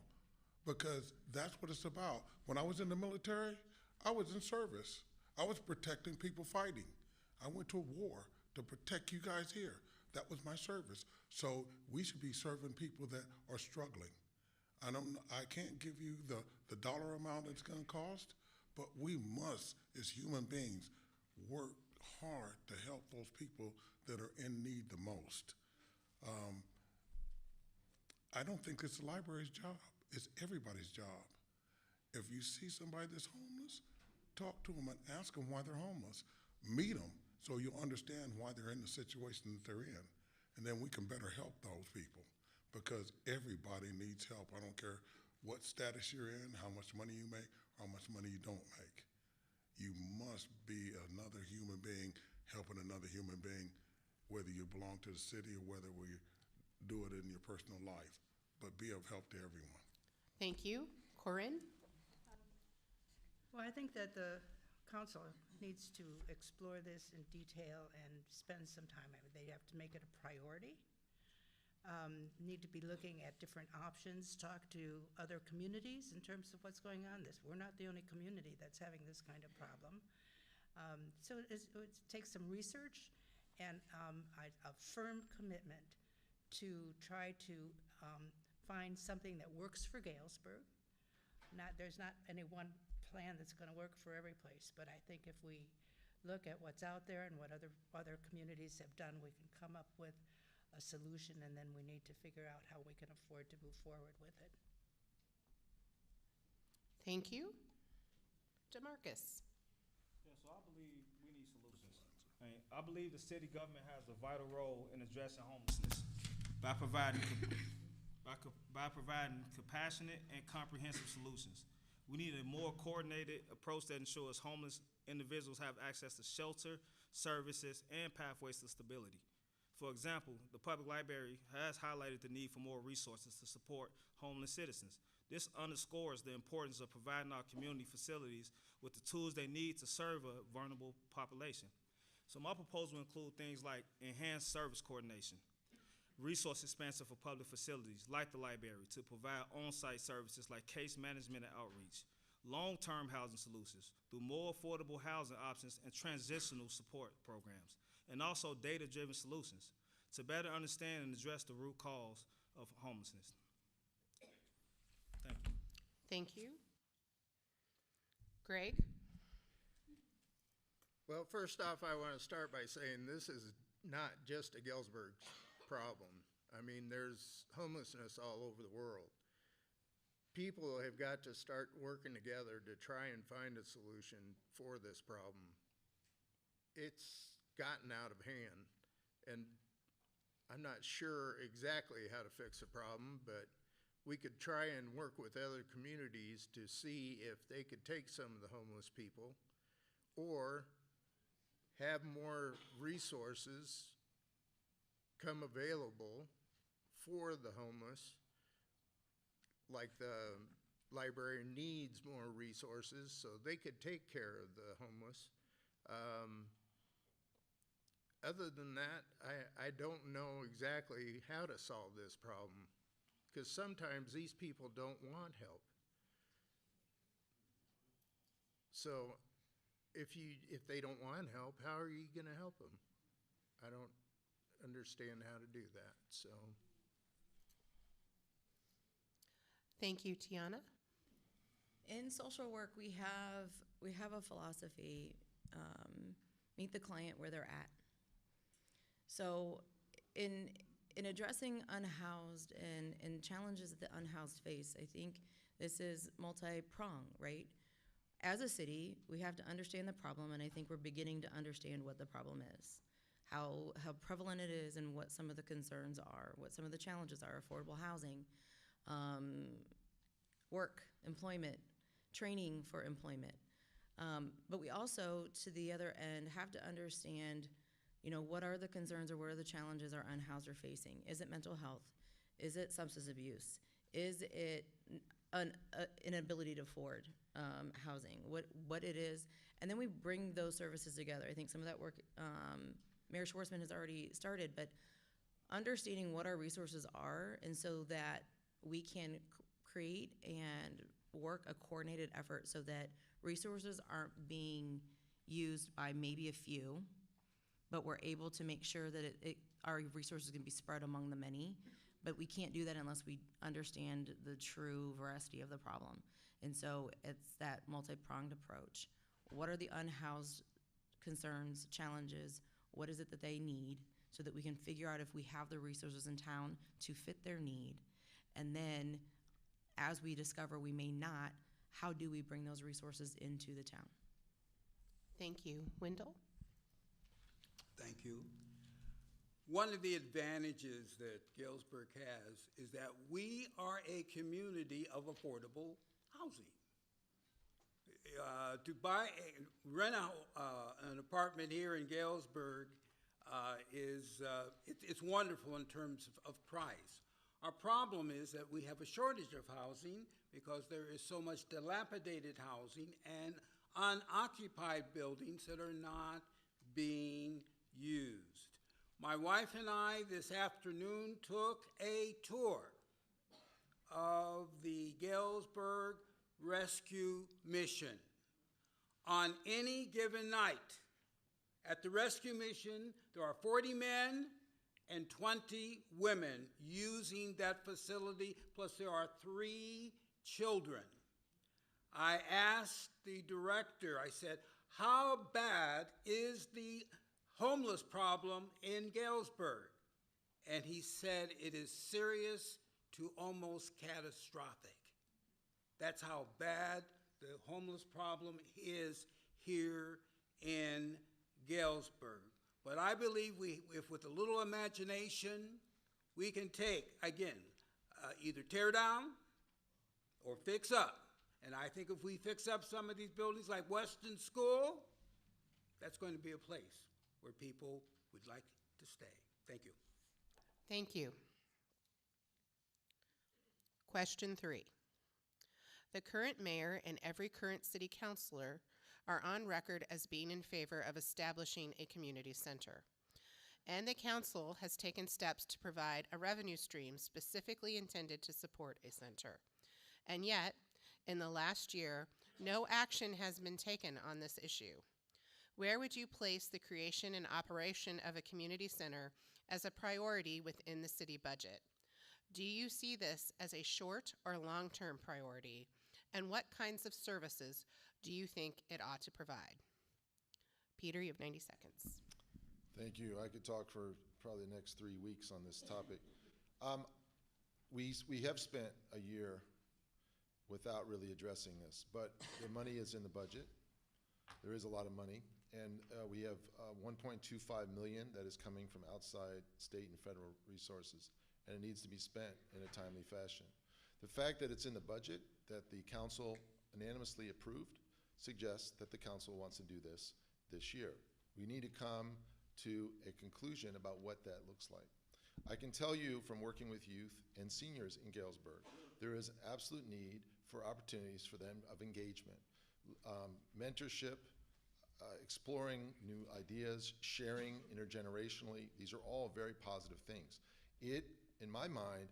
because that's what it's about. When I was in the military, I was in service. I was protecting people fighting. I went to war to protect you guys here. That was my service. So we should be serving people that are struggling. I can't give you the dollar amount it's gonna cost, but we must, as human beings, work hard to help those people that are in need the most. I don't think it's the library's job. It's everybody's job. If you see somebody that's homeless, talk to them and ask them why they're homeless. Meet them so you'll understand why they're in the situation that they're in. And then we can better help those people, because everybody needs help. I don't care what status you're in, how much money you make, how much money you don't make. You must be another human being helping another human being, whether you belong to the city or whether we do it in your personal life, but be of help to everyone. Thank you. Corinne? Well, I think that the council needs to explore this in detail and spend some time. I mean, they have to make it a priority. Need to be looking at different options, talk to other communities in terms of what's going on. We're not the only community that's having this kind of problem. So it takes some research and a firm commitment to try to find something that works for Galesburg. There's not any one plan that's going to work for every place, but I think if we look at what's out there and what other communities have done, we can come up with a solution, and then we need to figure out how we can afford to move forward with it. Thank you. DeMarcus? Yeah, so I believe we need solutions. I believe the city government has a vital role in addressing homelessness by providing compassionate and comprehensive solutions. We need a more coordinated approach that ensures homeless individuals have access to shelter, services, and pathways to stability. For example, the public library has highlighted the need for more resources to support homeless citizens. This underscores the importance of providing our community facilities with the tools they need to serve a vulnerable population. So my proposal will include things like enhanced service coordination, resource expansion for public facilities like the library to provide on-site services like case management and outreach, long-term housing solutions through more affordable housing options and transitional support programs, and also data-driven solutions to better understand and address the root cause of homelessness. Thank you. Thank you. Greg? Well, first off, I want to start by saying this is not just a Galesburg problem. I mean, there's homelessness all over the world. People have got to start working together to try and find a solution for this problem. It's gotten out of hand, and I'm not sure exactly how to fix the problem, but we could try and work with other communities to see if they could take some of the homeless people or have more resources come available for the homeless. Like the library needs more resources so they could take care of the homeless. Other than that, I don't know exactly how to solve this problem, because sometimes these people don't want help. So if they don't want help, how are you going to help them? I don't understand how to do that. So Thank you, Tiana. In social work, we have a philosophy, meet the client where they're at. So in addressing unhoused and challenges that the unhoused face, I think this is multi-pronged, right? As a city, we have to understand the problem, and I think we're beginning to understand what the problem is, how prevalent it is, and what some of the concerns are, what some of the challenges are: affordable housing, work, employment, training for employment. But we also, to the other end, have to understand, what are the concerns or what are the challenges our unhoused are facing? Is it mental health? Is it substance abuse? Is it an inability to afford housing? What it is? And then we bring those services together. I think some of that work Mayor Schwartzman has already started, but understanding what our resources are, and so that we can create and work a coordinated effort so that resources aren't being used by maybe a few, but we're able to make sure that our resources can be spread among the many. But we can't do that unless we understand the true veracity of the problem. And so it's that multi-pronged approach. What are the unhoused concerns, challenges? What is it that they need, so that we can figure out if we have the resources in town to fit their need? And then, as we discover we may not, how do we bring those resources into the town? Thank you. Wendell? Thank you. One of the advantages that Galesburg has is that we are a community of affordable housing. To rent an apartment here in Galesburg it's wonderful in terms of price. Our problem is that we have a shortage of housing because there is so much dilapidated housing and unoccupied buildings that are not being used. My wife and I this afternoon took a tour of the Galesburg Rescue Mission. On any given night at the rescue mission, there are 40 men and 20 women using that facility, plus there are 3 children. I asked the director, I said, how bad is the homeless problem in Galesburg? And he said it is serious to almost catastrophic. That's how bad the homeless problem is here in Galesburg. But I believe if with a little imagination, we can take, again, either tear down or fix up. And I think if we fix up some of these buildings like Weston School, that's going to be a place where people would like to stay. Thank you. Thank you. Question 3. The current mayor and every current city councilor are on record as being in favor of establishing a community center. And the council has taken steps to provide a revenue stream specifically intended to support a center. And yet, in the last year, no action has been taken on this issue. Where would you place the creation and operation of a community center as a priority within the city budget? Do you see this as a short or long-term priority? And what kinds of services do you think it ought to provide? Peter, you have 90 seconds. Thank you. I could talk for probably the next 3 weeks on this topic. We have spent a year without really addressing this, but the money is in the budget. There is a lot of money, and we have $1.25 million that is coming from outside state and federal resources, and it needs to be spent in a timely fashion. The fact that it's in the budget, that the council unanimously approved, suggests that the council wants to do this year. We need to come to a conclusion about what that looks like. I can tell you from working with youth and seniors in Galesburg, there is absolute need for opportunities for them of engagement, mentorship, exploring new ideas, sharing intergenerationally. These are all very positive things. It, in my mind,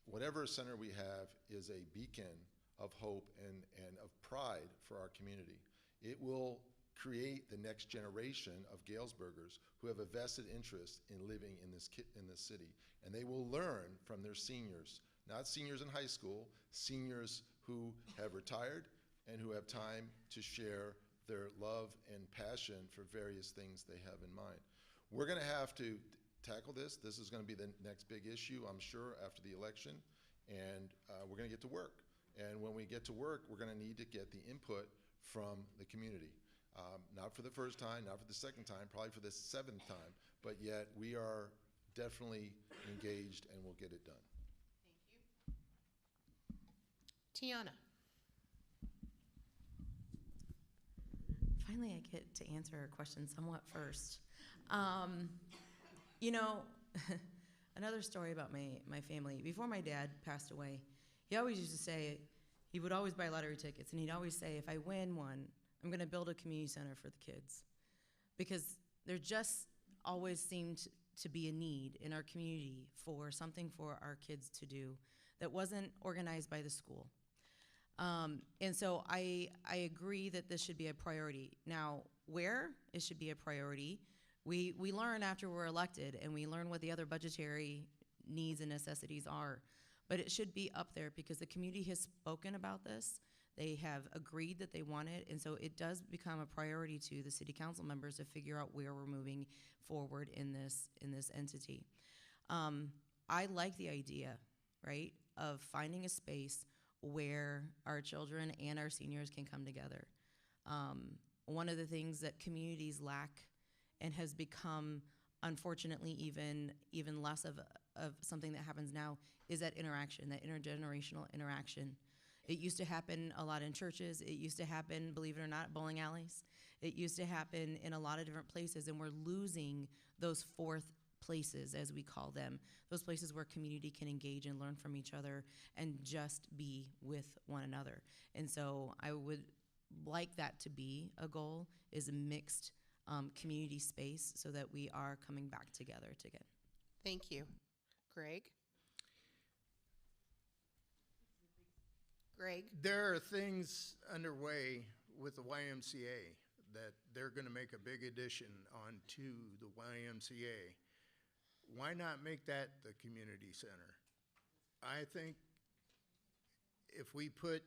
whatever center we have is a beacon of hope and of pride for our community. It will create the next generation of Galesburgers who have a vested interest in living in this city. And they will learn from their seniors, not seniors in high school, seniors who have retired and who have time to share their love and passion for various things they have in mind. We're going to have to tackle this. This is going to be the next big issue, I'm sure, after the election, and we're going to get to work. And when we get to work, we're going to need to get the input from the community. Not for the first time, not for the second time, probably for the 7th time, but yet we are definitely engaged and we'll get it done. Thank you. Tiana. finally I get to answer a question somewhat first. You know, another story about my family. Before my dad passed away, he always used to say, he would always buy lottery tickets, and he'd always say, if I win one, I'm going to build a community center for the kids. Because there just always seemed to be a need in our community for something for our kids to do that wasn't organized by the school. And so I agree that this should be a priority. Now, where it should be a priority, we learn after we're elected, and we learn what the other budgetary needs and necessities are. But it should be up there because the community has spoken about this. They have agreed that they want it, and so it does become a priority to the city council members to figure out where we're moving forward in this entity. I like the idea, right, of finding a space where our children and our seniors can come together. One of the things that communities lack and has become, unfortunately, even less of something that happens now is that interaction, that intergenerational interaction. It used to happen a lot in churches. It used to happen, believe it or not, bowling alleys. It used to happen in a lot of different places, and we're losing those fourth places, as we call them, those places where community can engage and learn from each other and just be with one another. And so I would like that to be a goal, is a mixed community space so that we are coming back together again. Thank you. Greg? Greg? There are things underway with the YMCA that they're going to make a big addition onto the YMCA. Why not make that the community center? I think if we put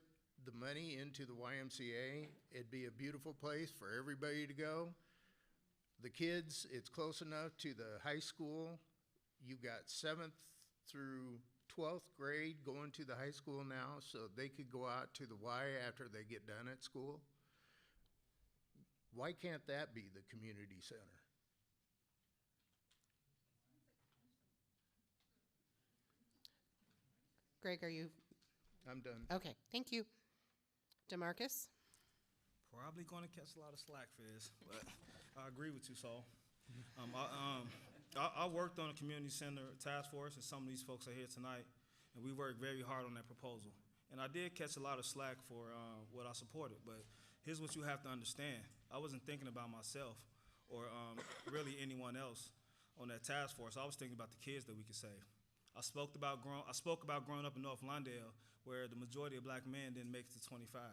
the money into the YMCA, it'd be a beautiful place for everybody to go. The kids, it's close enough to the high school. You've got 7th through 12th grade going to the high school now, so they could go out to the Y after they get done at school. Why can't that be the community center? Greg, are you? I'm done. Okay, thank you. DeMarcus? Probably going to catch a lot of slack for this, but I agree with you, Saul. I worked on a community center task force, and some of these folks are here tonight, and we worked very hard on that proposal. And I did catch a lot of slack for what I supported, but here's what you have to understand. I wasn't thinking about myself or really anyone else on that task force. I was thinking about the kids that we could save. I spoke about growing up in North Lawndale, where the majority of black men didn't make it to 25.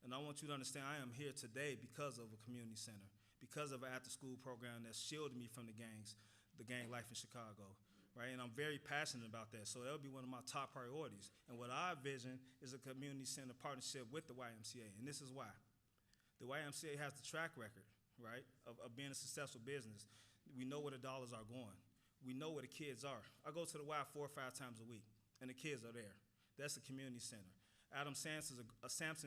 And I want you to understand I am here today because of a community center, because of an after-school program that shielded me from the gang life in Chicago, right? And I'm very passionate about that, so that'll be one of my top priorities. And what I envision is a community center partnership with the YMCA, and this is why. The YMCA has the track record, right, of being a successful business. We know where the dollars are going. We know where the kids are. I go to the Y 4 or 5 times a week, and the kids are there. That's a community center. Adam Sampson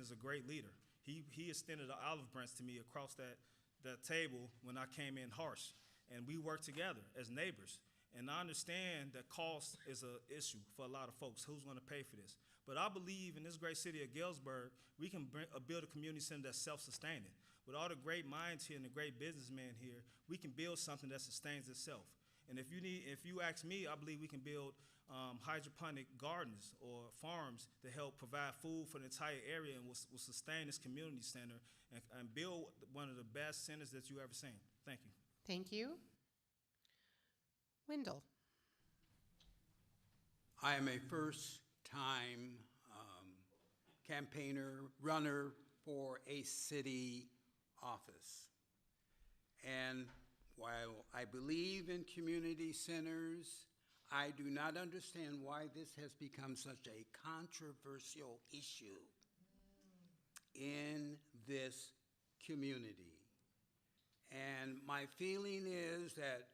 is a great leader. He extended an olive branch to me across that table when I came in harsh, and we worked together as neighbors. And I understand that cost is an issue for a lot of folks. Who's going to pay for this? But I believe in this great city of Galesburg, we can build a community center that's self-sustaining. With all the great minds here and the great businessmen here, we can build something that sustains itself. And if you ask me, I believe we can build hydroponic gardens or farms to help provide food for the entire area and will sustain this community center and build one of the best centers that you've ever seen. Thank you. Thank you. Wendell? I am a first-time campaigner, runner for a city office. And while I believe in community centers, I do not understand why this has become such a controversial issue in this community. And my feeling is that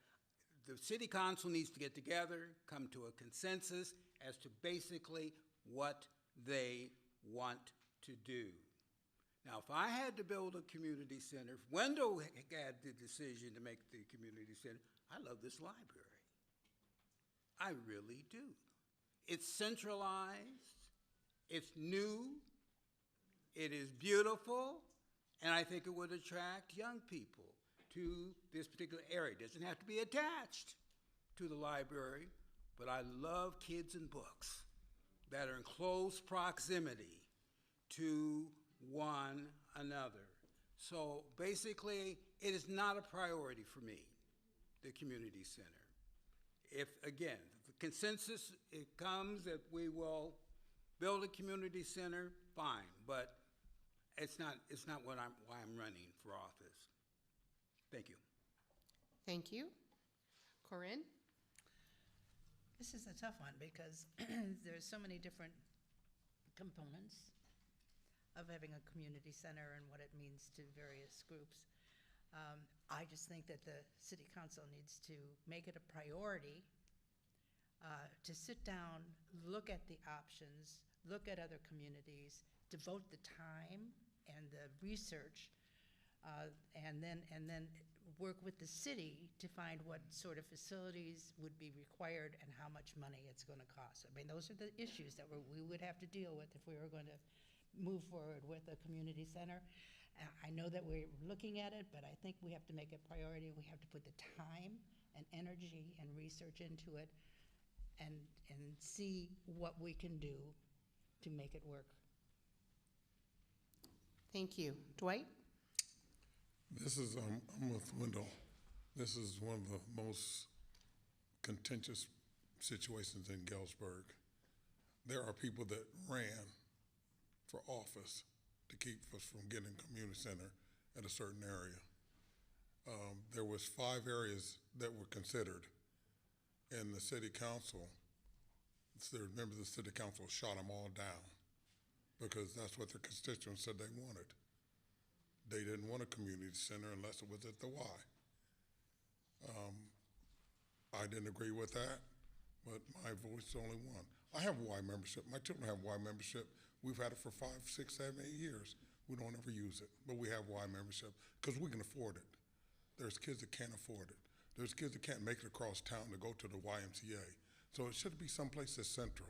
the city council needs to get together, come to a consensus as to basically what they want to do. Now, if I had to build a community center, if Wendell had the decision to make the community center, I love this library. I really do. It's centralized, it's new, it is beautiful, And I think it would attract young people to this particular area. It doesn't have to be attached to the library, but I love kids and books that are in close proximity to one another. So basically, it is not a priority for me, the community center. If, again, the consensus, it comes that we will build a community center, fine, but it's not why I'm running for office. Thank you. Thank you. Corinne? This is a tough one because there's so many different components of having a community center and what it means to various groups. I just think that the city council needs to make it a priority to sit down, look at the options, look at other communities, devote the time and the research, and then work with the city to find what sort of facilities would be required and how much money it's going to cost. I mean, those are the issues that we would have to deal with if we were going to move forward with a community center. I know that we're looking at it, but I think we have to make it a priority. We have to put the time and energy and research into it and see what we can do to make it work. Thank you. Dwight? This is, I'm with Wendell. This is one of the most contentious situations in Galesburg. There are people that ran for office to keep us from getting a community center at a certain area. There was 5 areas that were considered, and the city council, the members of the city council shot them all down because that's what their constituents said they wanted. They didn't want a community center unless it was at the Y. I didn't agree with that, but my voice is only one. I have Y membership. My children have Y membership. We've had it for 5, 6, 7, 8 years. We don't ever use it, but we have Y membership because we can afford it. There's kids that can't afford it. There's kids that can't make it across town to go to the YMCA. So it should be someplace that's central.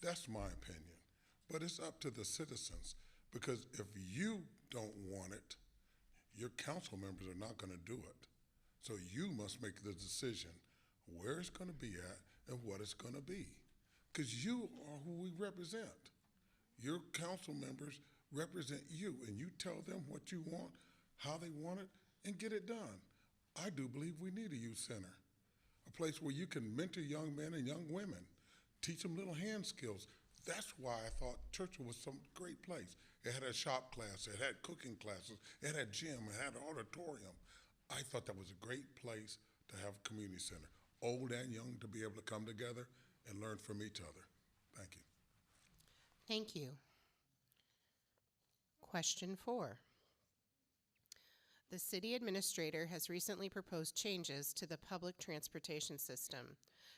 That's my opinion. But it's up to the citizens because if you don't want it, your council members are not going to do it. So you must make the decision where it's going to be at and what it's going to be because you are who we represent. Your council members represent you, and you tell them what you want, how they want it, and get it done. I do believe we need a youth center, a place where you can mentor young men and young women, teach them little hand skills. That's why I thought Churchill was some great place. It had a shop class, it had cooking classes, it had gym, it had an auditorium. I thought that was a great place to have a community center, old and young, to be able to come together and learn from each other. Thank you. Thank you. Question 4. The city administrator has recently proposed changes to the public transportation system,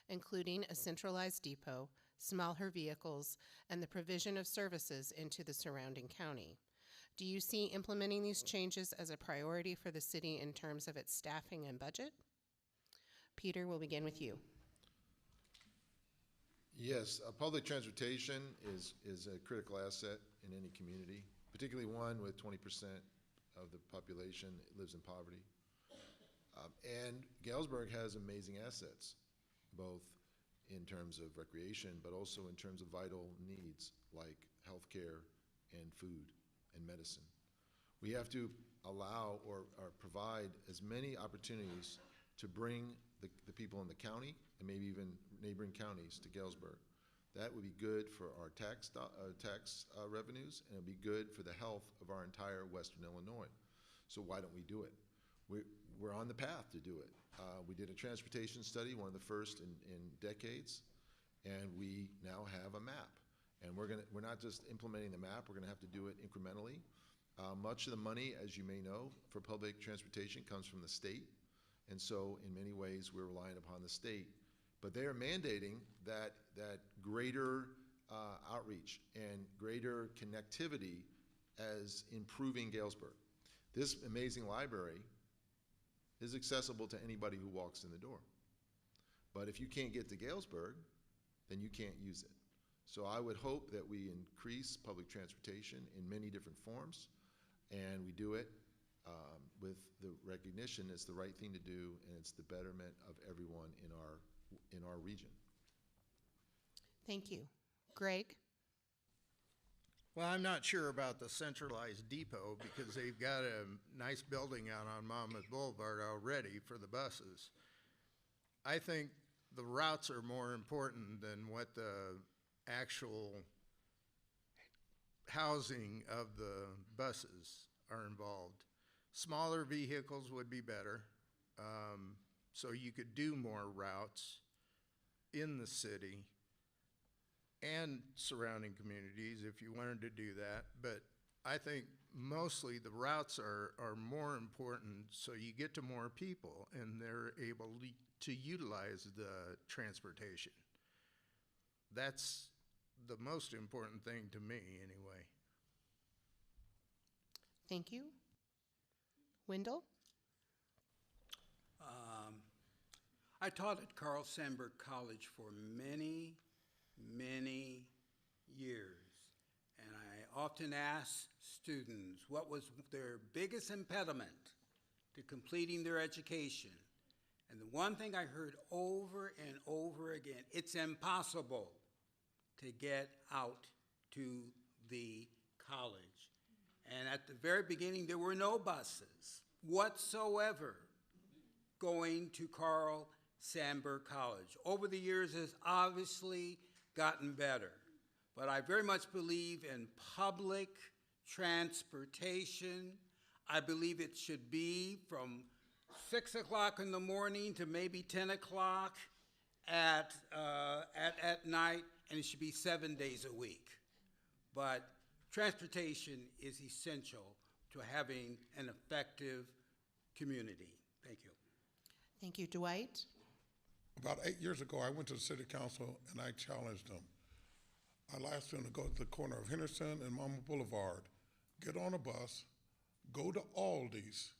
including a centralized depot, smaller vehicles, and the provision of services into the surrounding county. Do you see implementing these changes as a priority for the city in terms of its staffing and budget? Peter, we'll begin with you. Yes, public transportation is a critical asset in any community, particularly one with 20% of the population lives in poverty. And Galesburg has amazing assets, both in terms of recreation, but also in terms of vital needs like healthcare and food and medicine. We have to allow or provide as many opportunities to bring the people in the county and maybe even neighboring counties to Galesburg. That would be good for our tax revenues, and it would be good for the health of our entire Western Illinois. So why don't we do it? We're on the path to do it. We did a transportation study, one of the first in decades, and we now have a map. And we're not just implementing the map, we're gonna have to do it incrementally. Much of the money, as you may know, for public transportation comes from the state. And so in many ways, we're relying upon the state. But they are mandating that greater outreach and greater connectivity as improving Galesburg. This amazing library is accessible to anybody who walks in the door. But if you can't get to Galesburg, then you can't use it. So I would hope that we increase public transportation in many different forms. And we do it with the recognition it's the right thing to do, and it's the betterment of everyone in our region. Thank you. Greg? Well, I'm not sure about the centralized depot because they've got a nice building out on Monmouth Boulevard already for the buses. I think the routes are more important than what the actual housing of the buses are involved. Smaller vehicles would be better, so you could do more routes in the city and surrounding communities if you wanted to do that. But I think mostly the routes are more important, so you get to more people and they're able to utilize the transportation. That's the most important thing to me, anyway. Thank you. Wendell? I taught at Carl Sandburg College for many, many years, and I often ask students what was their biggest impediment to completing their education. And the one thing I heard over and over again, it's impossible to get out to the college. And at the very beginning, there were no buses whatsoever going to Carl Sandburg College. Over the years, it's obviously gotten better. But I very much believe in public transportation. I believe it should be from 6 o'clock in the morning to maybe 10 o'clock at night, and it should be 7 days a week. But transportation is essential to having an effective community. Thank you. Thank you. Dwight? About 8 years ago, I went to the city council and I challenged them. I asked them to go to the corner of Henderson and Monmouth Boulevard, get on a bus, go to Aldi's,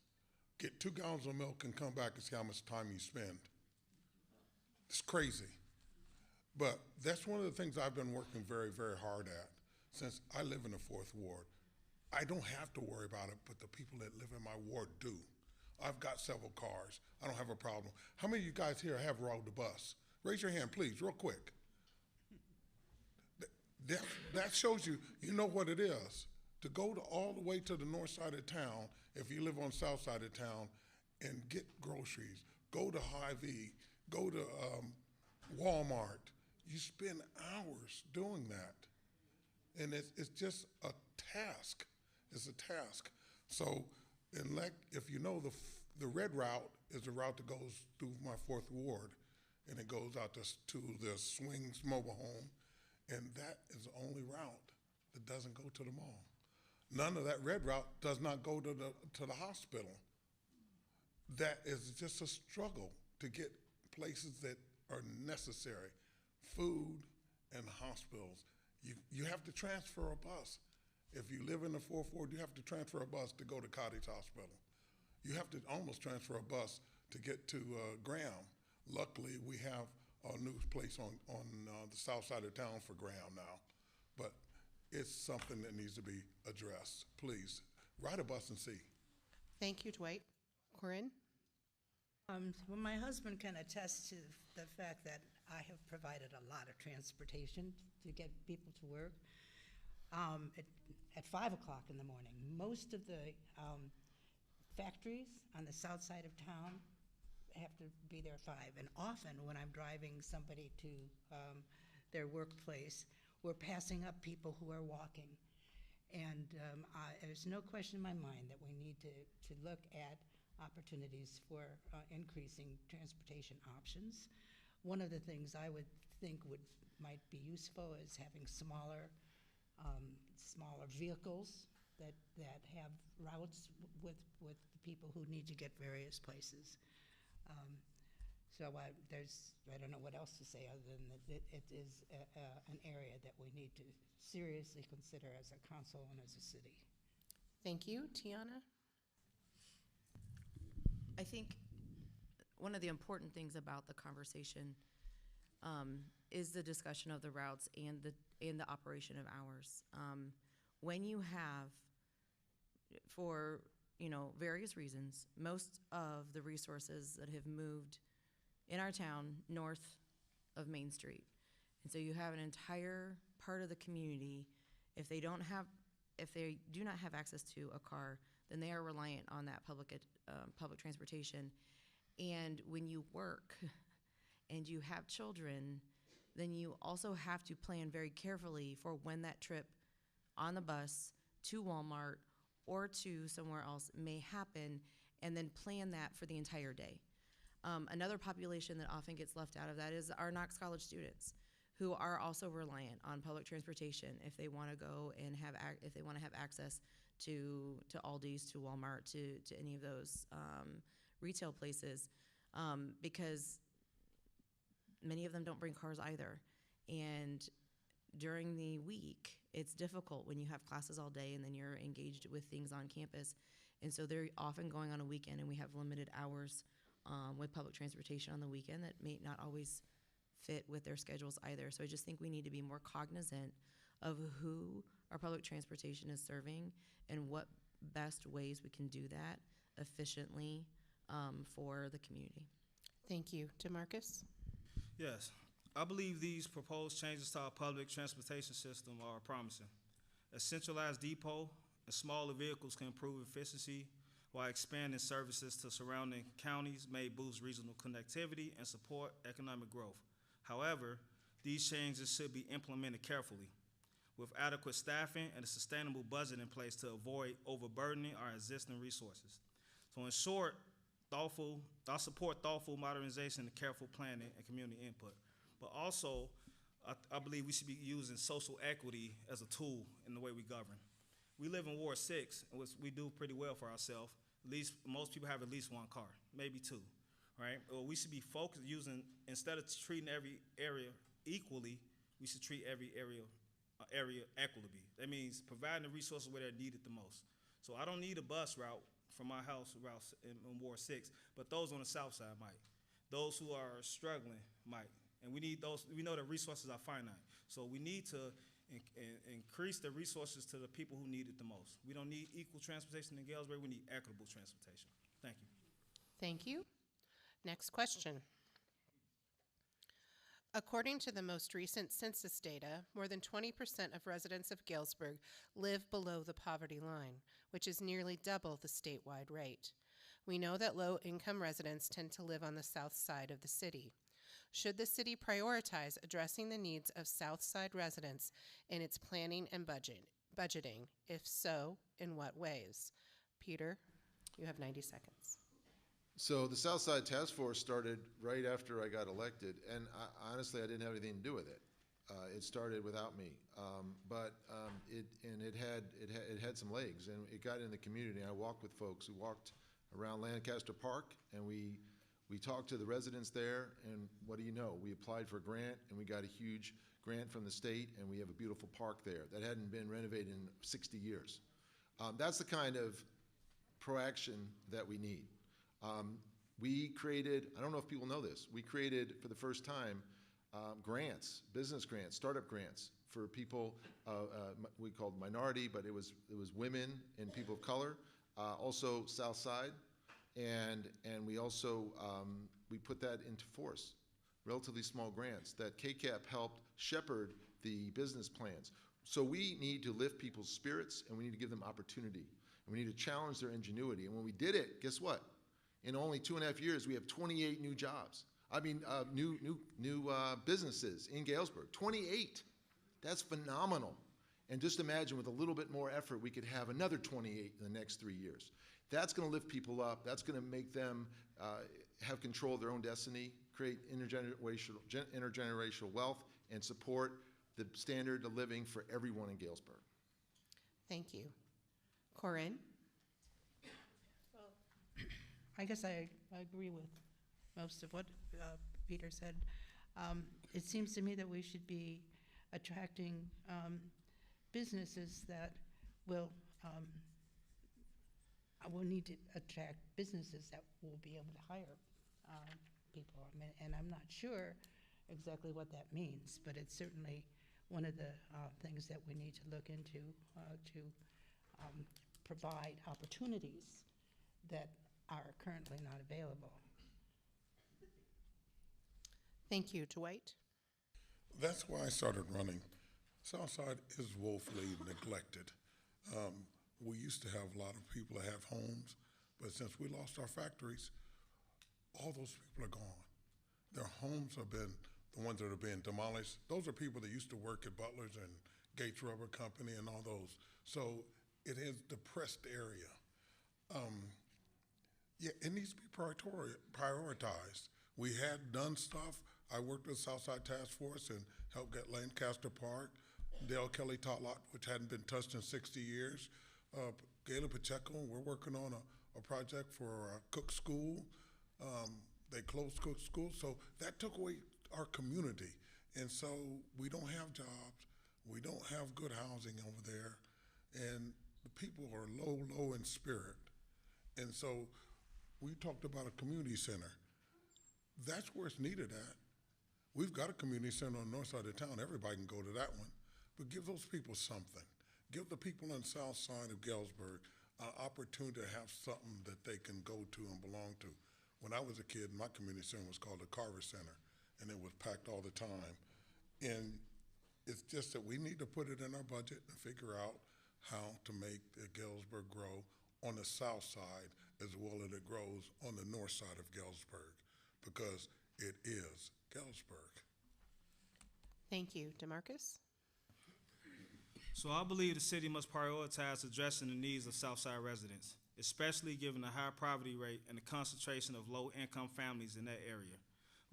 get 2 gallons of milk and come back and see how much time you spend. It's crazy. But that's one of the things I've been working very, very hard at since I live in the 4th Ward. I don't have to worry about it, but the people that live in my ward do. I've got several cars. I don't have a problem. How many of you guys here have rode the bus? Raise your hand, please, real quick. That shows you know what it is. To go all the way to the north side of town, if you live on the south side of town, and get groceries, go to Hy-Vee, go to Walmart. You spend hours doing that. And it's just a task. It's a task. So, if you know the red route is the route that goes through my 4th Ward, and it goes out to the Swings mobile home, and that is the only route that doesn't go to the mall. None of that red route does not go to the hospital. That is just a struggle to get places that are necessary, food and hospitals. You have to transfer a bus. If you live in the 4th Ward, you have to transfer a bus to go to Cottage Hospital. You have to almost transfer a bus to get to Graham. Luckily, we have a new place on the south side of town for Graham now. But it's something that needs to be addressed. Please, ride a bus and see. Thank you, Dwight. Corinne? Well, my husband can attest to the fact that I have provided a lot of transportation to get people to work. At 5 o'clock in the morning, most of the factories on the south side of town have to be there at 5. And often when I'm driving somebody to their workplace, we're passing up people who are walking. And there's no question in my mind that we need to look at opportunities for increasing transportation options. One of the things I would think might be useful is having smaller vehicles that have routes with people who need to get various places. So I don't know what else to say other than that it is an area that we need to seriously consider as a council and as a city. Thank you. Tiana? I think one of the important things about the conversation is the discussion of the routes and the operation of hours. When you have for, various reasons, most of the resources that have moved in our town north of Main Street. And so you have an entire part of the community, if they do not have access to a car, then they are reliant on that public transportation. And when you work and you have children, then you also have to plan very carefully for when that trip on the bus to Walmart or to somewhere else may happen, and then plan that for the entire day. Another population that often gets left out of that is our Knox College students, who are also reliant on public transportation if they want to go and if they want to have access to Aldi's, to Walmart, to any of those retail places, because many of them don't bring cars either. And during the week, it's difficult when you have classes all day and then you're engaged with things on campus. And so they're often going on a weekend, and we have limited hours with public transportation on the weekend that may not always fit with their schedules either. So I just think we need to be more cognizant of who our public transportation is serving and what best ways we can do that efficiently for the community. Thank you. DeMarcus? Yes, I believe these proposed changes to our public transportation system are promising. A centralized depot and smaller vehicles can improve efficiency, while expanding services to surrounding counties may boost regional connectivity and support economic growth. However, these changes should be implemented carefully, with adequate staffing and a sustainable budget in place to avoid overburdening our existing resources. So in short, I support thoughtful modernization and careful planning and community input. But also, I believe we should be using social equity as a tool in the way we govern. We live in Ward 6, and we do pretty well for ourselves. At least, most people have at least one car, maybe two, right? Well, we should be focused instead of treating every area equally, we should treat every area equitably. That means providing the resources where they're needed the most. So I don't need a bus route from my house in Ward 6, but those on the south side might. Those who are struggling might. And we need those. We know the resources are finite. So we need to increase the resources to the people who need it the most. We don't need equal transportation in Galesburg. We need equitable transportation. Thank you. Thank you. Next question. According to the most recent census data, more than 20% of residents of Galesburg live below the poverty line, which is nearly double the statewide rate. We know that low-income residents tend to live on the south side of the city. Should the city prioritize addressing the needs of South Side residents in its planning and budgeting? If so, in what ways? Peter, you have 90 seconds. So the South Side Task Force started right after I got elected, and honestly, I didn't have anything to do with it. It started without me, but it had some legs, and it got in the community. I walked with folks who walked around Lancaster Park, and we talked to the residents there, and what do you know? We applied for a grant, and we got a huge grant from the state, and we have a beautiful park there that hadn't been renovated in 60 years. That's the kind of proaction that we need. We created, I don't know if people know this, we created for the first time grants, business grants, startup grants for people we called minority, but it was women and people of color, also South Side. And we also, we put that into force, relatively small grants that KCAP helped shepherd the business plans. So we need to lift people's spirits, and we need to give them opportunity. And we need to challenge their ingenuity. And when we did it, guess what? In only 2.5 years, we have 28 new jobs. New businesses in Galesburg, 28. That's phenomenal. And just imagine with a little bit more effort, we could have another 28 in the next 3 years. That's going to lift people up. That's going to make them have control of their own destiny, create intergenerational wealth, and support the standard of living for everyone in Galesburg. Thank you. Corinne? Well, I guess I agree with most of what Peter said. It seems to me that we should be attracting businesses that will need to attract businesses that will be able to hire people. And I'm not sure exactly what that means, but it's certainly one of the things that we need to look into to provide opportunities that are currently not available. Thank you. Dwight? That's why I started running. Southside is woefully neglected. We used to have a lot of people that have homes, but since we lost our factories, all those people are gone. Their homes have been the ones that are being demolished. Those are people that used to work at Butler's and Gates Rubber Company and all those. So it is depressed area. Yeah, it needs to be prioritized. We had done stuff. I worked with Southside Task Force and helped get Lancaster Park, Dale Kelly Tot Lot, which hadn't been touched in 60 years. Gayla Pacheco, we're working on a project for Cook School. They closed Cook School, so that took away our community. And so we don't have jobs, we don't have good housing over there, and the people are low in spirit. And so we talked about a community center. That's where it's needed at. We've got a community center on the north side of town. Everybody can go to that one. But give those people something. Give the people on the south side of Galesburg an opportunity to have something that they can go to and belong to. When I was a kid, my community center was called the Carver Center, and it was packed all the time. And it's just that we need to put it in our budget and figure out how to make Galesburg grow on the south side as well as it grows on the north side of Galesburg, because it is Galesburg. Thank you. DeMarcus? So I believe the city must prioritize addressing the needs of Southside residents, especially given the high poverty rate and the concentration of low-income families in that area.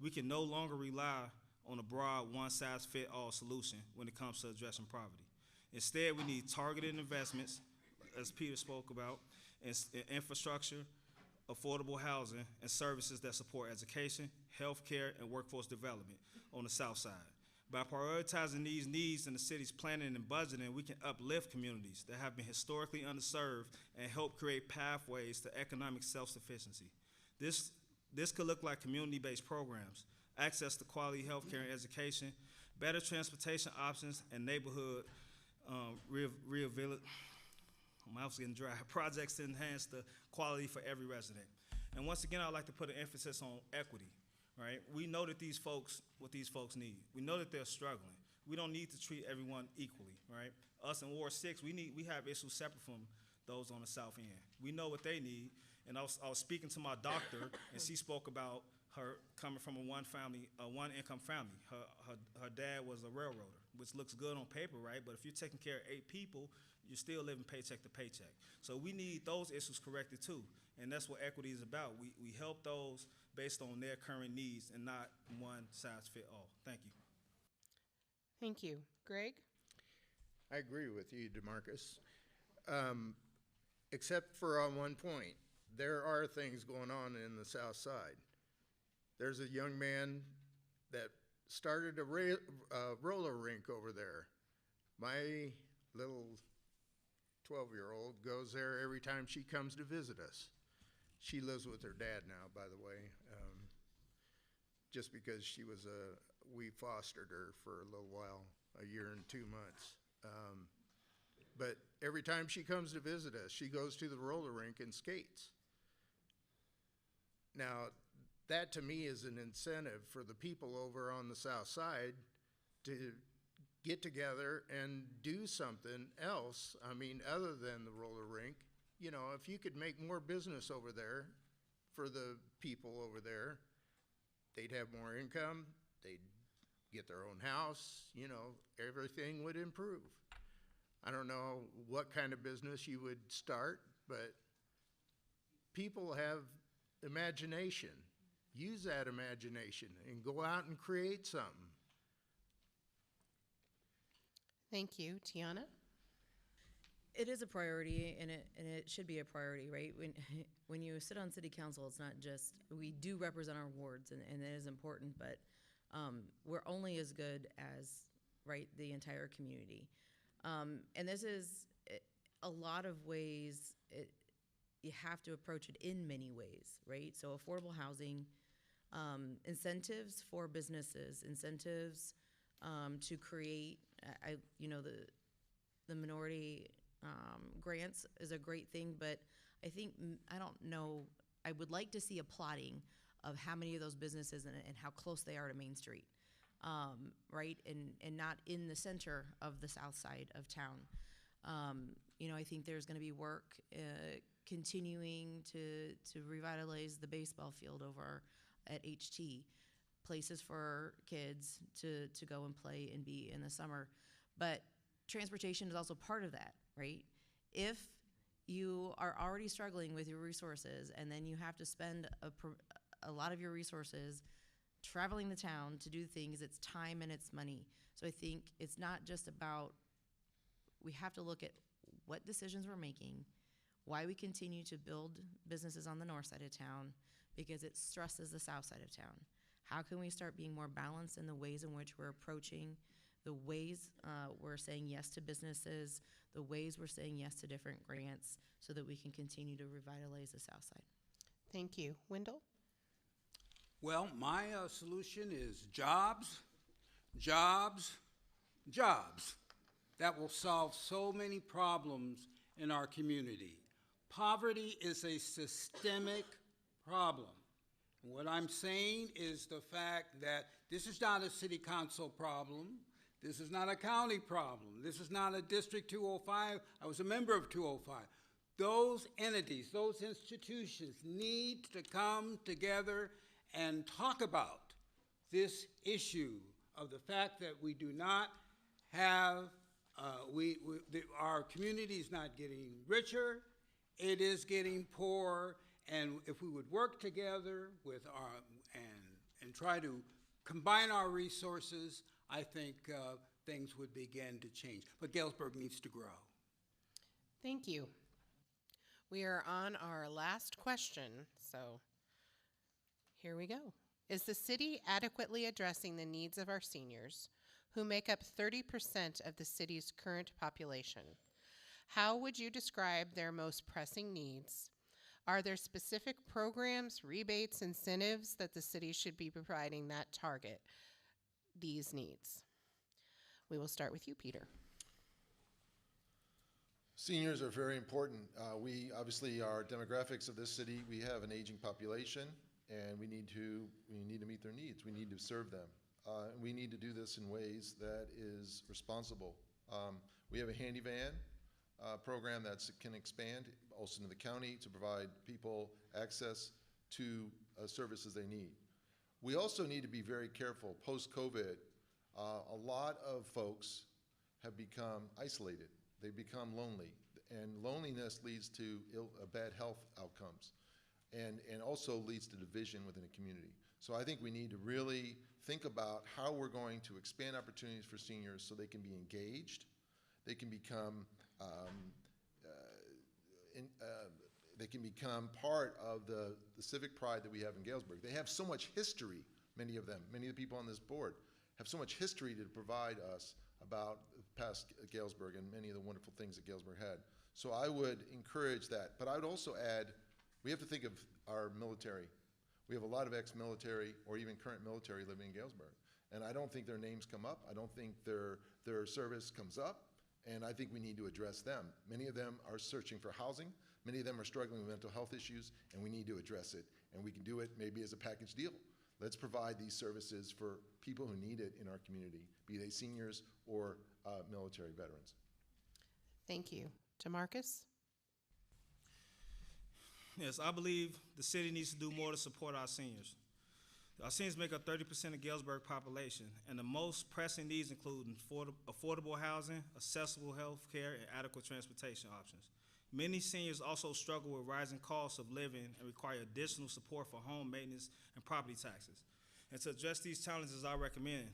We can no longer rely on a broad one-size-fits-all solution when it comes to addressing poverty. Instead, we need targeted investments, as Peter spoke about, in infrastructure, affordable housing, and services that support education, healthcare, and workforce development on the south side. By prioritizing these needs in the city's planning and budgeting, we can uplift communities that have been historically underserved and help create pathways to economic self-sufficiency. This could look like community-based programs, access to quality healthcare and education, better transportation options, and neighborhood my mouth's getting dry. Projects to enhance the quality for every resident. And once again, I'd like to put an emphasis on equity, right? We know that what these folks need. We know that they're struggling. We don't need to treat everyone equally, right? Us in Ward 6, we have issues separate from those on the south end. We know what they need. And I was speaking to my doctor, and she spoke about her coming from a one-income family. Her dad was a railroader, which looks good on paper, right? But if you're taking care of 8 people, you're still living paycheck to paycheck. So we need those issues corrected too. And that's what equity is about. We help those based on their current needs and not one size fit all. Thank you. Thank you. Greg? I agree with you, DeMarcus. Except for on one point. There are things going on in the south side. There's a young man that started a roller rink over there. My little 12-year-old goes there every time she comes to visit us. She lives with her dad now, by the way, just because we fostered her for a little while, a year and 2 months. But every time she comes to visit us, she goes to the roller rink and skates. Now, that to me is an incentive for the people over on the south side to get together and do something else, other than the roller rink. You know, if you could make more business over there for the people over there, they'd have more income, they'd get their own house, everything would improve. I don't know what kind of business you would start, but people have imagination. Use that imagination and go out and create something. Thank you. Tiana? It is a priority, and it should be a priority, right? When you sit on city council, it's not just, we do represent our wards, and it is important, but we're only as good as, right, the entire community. And this is a lot of ways, you have to approach it in many ways, right? So affordable housing, incentives for businesses, incentives to create, the minority grants is a great thing, but I think, I don't know, I would like to see a plotting of how many of those businesses and how close they are to Main Street, right? And not in the center of the south side of town. I think there's gonna be work continuing to revitalize the baseball field over at HT, places for kids to go and play and be in the summer. But transportation is also part of that, right? If you are already struggling with your resources and then you have to spend a lot of your resources traveling the town to do things, it's time and it's money. So I think it's not just about, we have to look at what decisions we're making, why we continue to build businesses on the north side of town, because it stresses the south side of town. How can we start being more balanced in the ways in which we're approaching, the ways we're saying yes to businesses, the ways we're saying yes to different grants, so that we can continue to revitalize the south side. Thank you. Wendell? Well, my solution is jobs, jobs, jobs. That will solve so many problems in our community. Poverty is a systemic problem. What I'm saying is the fact that this is not a city council problem. This is not a county problem. This is not a District 205. I was a member of 205. Those entities, those institutions need to come together and talk about this issue of the fact that we do not have, our community is not getting richer, it is getting poorer, and if we would work together with and try to combine our resources, I think things would begin to change. But Galesburg needs to grow. Thank you. We are on our last question, so here we go. Is the city adequately addressing the needs of our seniors, who make up 30% of the city's current population? How would you describe their most pressing needs? Are there specific programs, rebates, incentives that the city should be providing that target these needs? We will start with you, Peter. Seniors are very important. We obviously, our demographics of this city, we have an aging population, and we need to meet their needs. We need to serve them. And we need to do this in ways that is responsible. We have a handy van program that can expand also in the county to provide people access to services they need. We also need to be very careful. Post-COVID, a lot of folks have become isolated. They become lonely, and loneliness leads to bad health outcomes, and also leads to division within a community. So I think we need to really think about how we're going to expand opportunities for seniors so they can be engaged, they can become part of the civic pride that we have in Galesburg. They have so much history, many of them, many of the people on this board have so much history to provide us about past Galesburg and many of the wonderful things that Galesburg had. So I would encourage that. But I would also add, we have to think of our military. We have a lot of ex-military or even current military living in Galesburg. And I don't think their names come up. I don't think their service comes up. And I think we need to address them. Many of them are searching for housing. Many of them are struggling with mental health issues, and we need to address it. And we can do it maybe as a package deal. Let's provide these services for people who need it in our community, be they seniors or military veterans. Thank you. DeMarcus? Yes, I believe the city needs to do more to support our seniors. Our seniors make up 30% of Galesburg population, and the most pressing needs include affordable housing, accessible health care, and adequate transportation options. Many seniors also struggle with rising costs of living and require additional support for home maintenance and property taxes. And to address these challenges, I recommend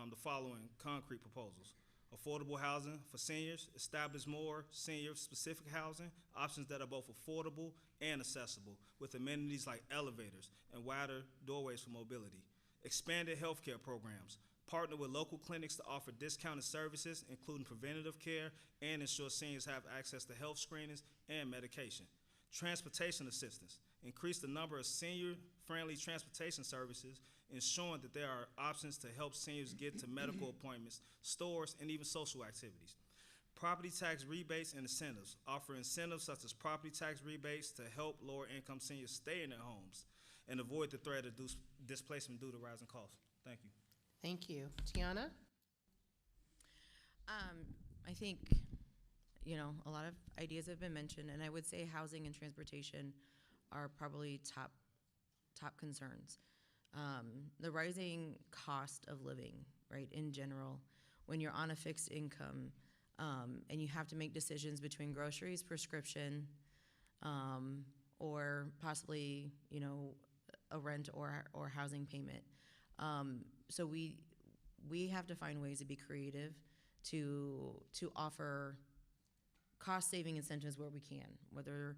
the following concrete proposals. Affordable housing for seniors, establish more senior-specific housing, options that are both affordable and accessible, with amenities like elevators and wider doorways for mobility. Expanded healthcare programs, partner with local clinics to offer discounted services, including preventative care, and ensure seniors have access to health screenings and medication. Transportation assistance, increase the number of senior-friendly transportation services, ensuring that there are options to help seniors get to medical appointments, stores, and even social activities. property tax rebates and incentives, offer incentives such as property tax rebates to help lower-income seniors stay in their homes and avoid the threat of displacement due to rising costs. Thank you. Thank you. Tiana? I think, a lot of ideas have been mentioned, and I would say housing and transportation are probably top concerns. The rising cost of living, right, in general, when you're on a fixed income, and you have to make decisions between groceries, prescription, or possibly, a rent or housing payment. So we have to find ways to be creative to offer cost-saving incentives where we can, whether,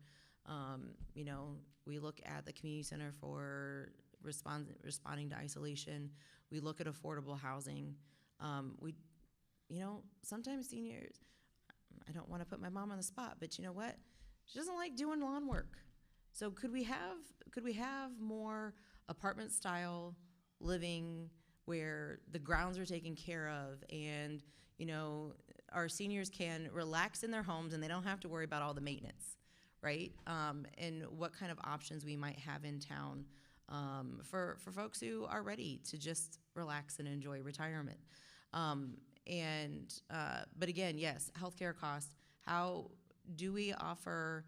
we look at the community center for responding to isolation. We look at affordable housing. Sometimes seniors, I don't want to put my mom on the spot, but you know what? She doesn't like doing lawn work. So could we have more apartment-style living where the grounds are taken care of and, our seniors can relax in their homes and they don't have to worry about all the maintenance, right? And what kind of options we might have in town for folks who are ready to just relax and enjoy retirement. But again, yes, healthcare costs. How do we offer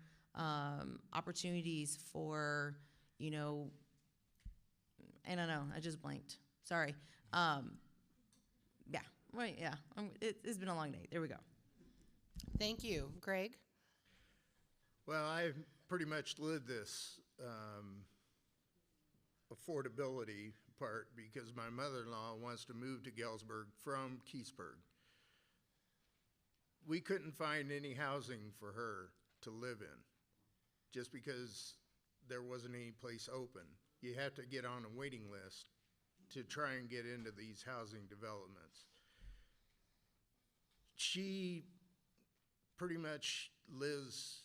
opportunities for, I don't know, I just blanked. Sorry. It's been a long day. There we go. Thank you. Greg? Well, I've pretty much lived this affordability part because my mother-in-law wants to move to Galesburg from Keysburg. We couldn't find any housing for her to live in just because there wasn't any place open. You have to get on a waiting list to try and get into these housing developments. She pretty much lives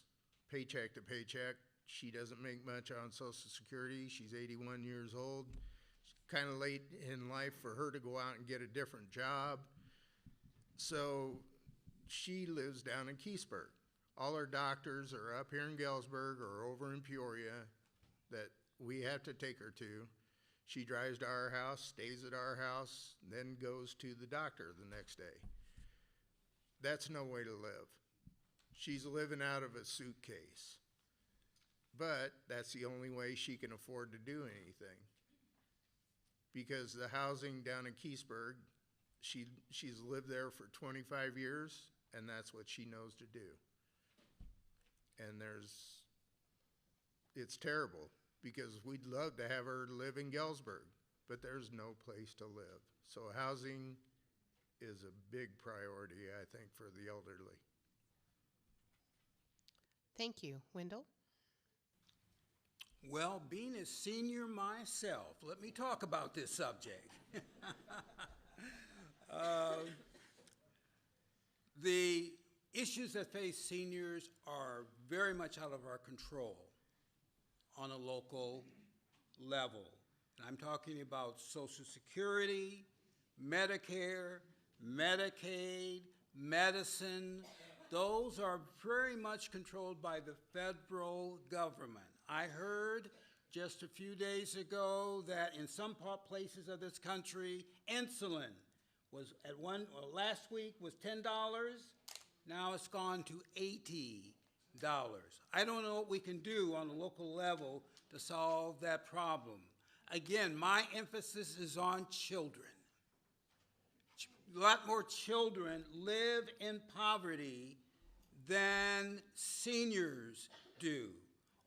paycheck to paycheck. She doesn't make much on Social Security. She's 81 years old. It's kind of late in life for her to go out and get a different job. So she lives down in Keysburg. All our doctors are up here in Galesburg or over in Peoria that we have to take her to. She drives to our house, stays at our house, then goes to the doctor the next day. That's no way to live. She's living out of a suitcase. But that's the only way she can afford to do anything. Because the housing down in Keysburg, she's lived there for 25 years, and that's what she knows to do. And it's terrible, because we'd love to have her live in Galesburg, but there's no place to live. So housing is a big priority, I think, for the elderly. Thank you. Wendell? Well, being a senior myself, let me talk about this subject. The issues that face seniors are very much out of our control on a local level. And I'm talking about Social Security, Medicare, Medicaid, medicine. Those are very much controlled by the federal government. I heard just a few days ago that in some places of this country, insulin was last week was $10. Now it's gone to $80. I don't know what we can do on the local level to solve that problem. Again, my emphasis is on children. A lot more children live in poverty than seniors do.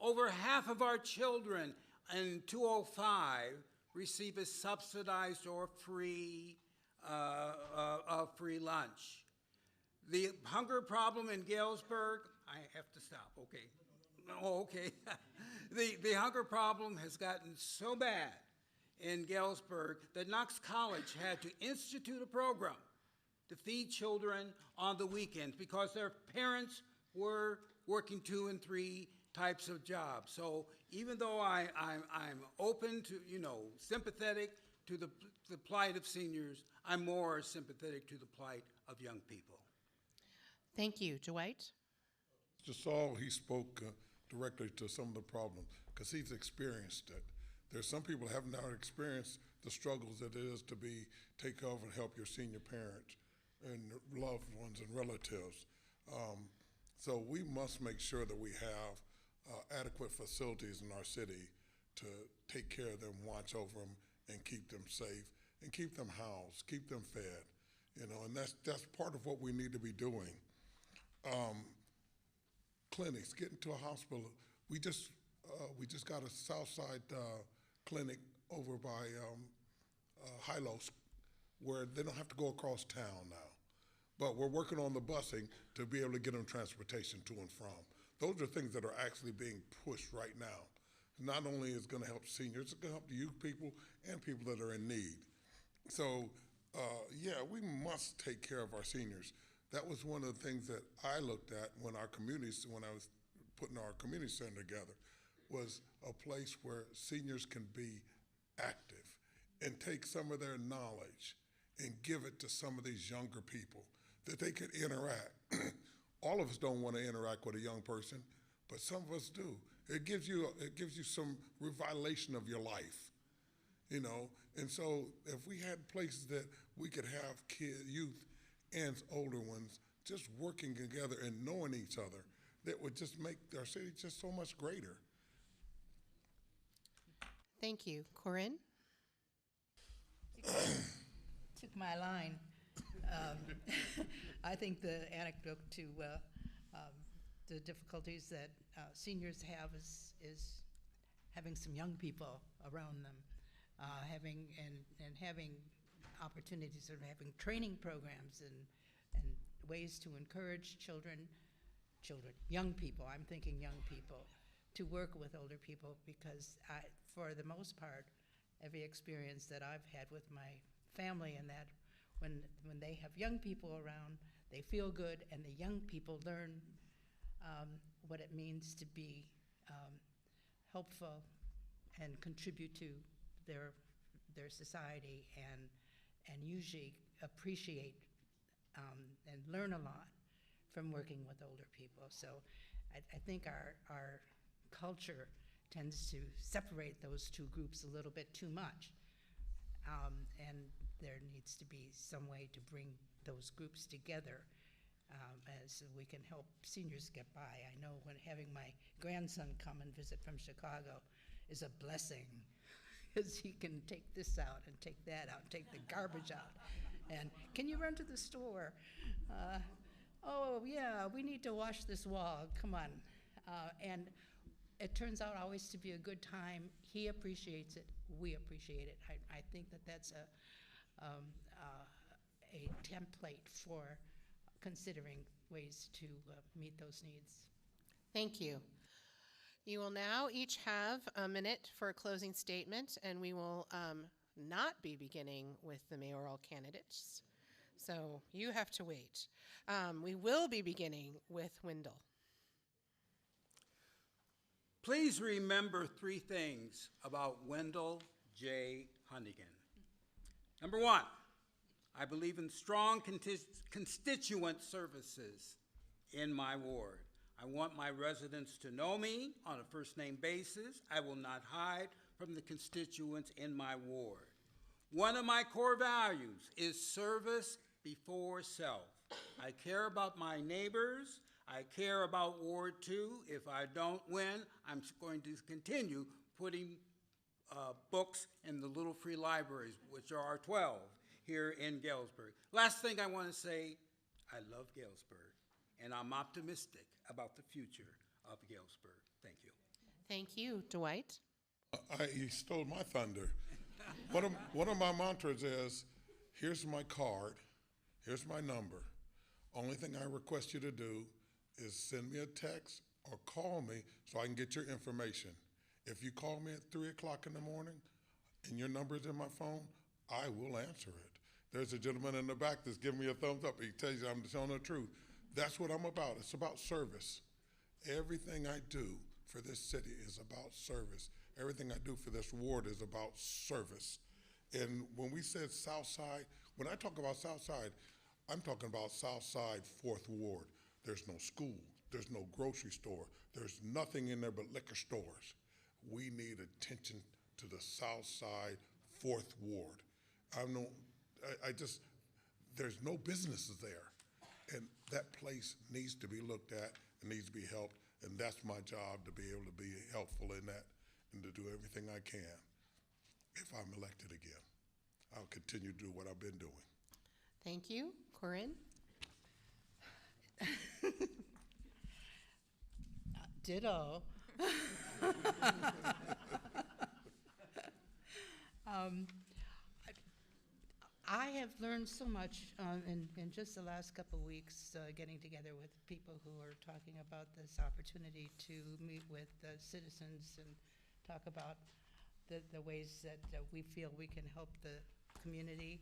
Over half of our children in 205 receive a subsidized or free lunch. The hunger problem in Galesburg, I have to stop, okay. Oh, okay. The hunger problem has gotten so bad in Galesburg that Knox College had to institute a program to feed children on the weekends because their parents were working 2 and 3 types of jobs. So even though I'm open to, sympathetic to the plight of seniors, I'm more sympathetic to the plight of young people. Thank you. Dwight? Mr. Saul, he spoke directly to some of the problems because he's experienced it. There's some people who have not experienced the struggles that it is to take over and help your senior parents and loved ones and relatives. So we must make sure that we have adequate facilities in our city to take care of them, watch over them, and keep them safe, and keep them housed, keep them fed, and that's part of what we need to be doing. Clinics, getting to a hospital. We just got a Southside clinic over by Hilos where they don't have to go across town now. But we're working on the busing to be able to get them transportation to and from. Those are things that are actually being pushed right now. Not only is it going to help seniors, it's going to help the youth people and people that are in need. So, yeah, we must take care of our seniors. That was one of the things that I looked at when I was putting our community center together, was a place where seniors can be active and take some of their knowledge and give it to some of these younger people that they could interact. All of us don't want to interact with a young person, but some of us do. It gives you some revitalization of your life, And so if we had places that we could have youth and older ones just working together and knowing each other, that would just make our city just so much greater. Thank you. Corinne? Took my line. I think the anecdote to the difficulties that seniors have is having some young people around them, having opportunities of having training programs and ways to encourage young people, I'm thinking young people, to work with older people, because for the most part, every experience that I've had with my family, and that when they have young people around, they feel good, and the young people learn what it means to be helpful and contribute to their society, and usually appreciate and learn a lot from working with older people. So I think our culture tends to separate those two groups a little bit too much. And there needs to be some way to bring those groups together as we can help seniors get by. I know when having my grandson come and visit from Chicago is a blessing, because he can take this out and take that out, take the garbage out. And can you run to the store? Oh yeah, we need to wash this wall, come on. And it turns out always to be a good time. He appreciates it, we appreciate it. I think that's a template for considering ways to meet those needs. Thank you. You will now each have a minute for a closing statement, and we will not be beginning with the mayoral candidates. So you have to wait. We will be beginning with Wendell. Please remember 3 things about Wendell J. Hunnigan. Number 1, I believe in strong constituent services in my ward. I want my residents to know me on a first-name basis. I will not hide from the constituents in my ward. One of my core values is service before self. I care about my neighbors. I care about Ward 2. If I don't win, I'm going to continue putting books in the little free libraries, which are 12 here in Galesburg. Last thing I want to say, I love Galesburg, and I'm optimistic about the future of Galesburg. Thank you. Thank you. Dwight? He stole my thunder. One of my mantras is, here's my card, here's my number. Only thing I request you to do is send me a text or call me so I can get your information. If you call me at 3 o'clock in the morning and your number is in my phone, I will answer it. There's a gentleman in the back that's giving me a thumbs up. He tells you I'm telling the truth. That's what I'm about. It's about service. Everything I do for this city is about service. Everything I do for this ward is about service. And when we said South Side, when I talk about South Side, I'm talking about South Side 4th Ward. There's no school, there's no grocery store, there's nothing in there but liquor stores. We need attention to the South Side 4th Ward. There's no businesses there. And that place needs to be looked at and needs to be helped, and that's my job, to be able to be helpful in that and to do everything I can. If I'm elected again, I'll continue to do what I've been doing. Thank you. Corinne? Ditto. I have learned so much in just the last couple of weeks, getting together with people who are talking about this opportunity to meet with citizens and talk about the ways that we feel we can help the community.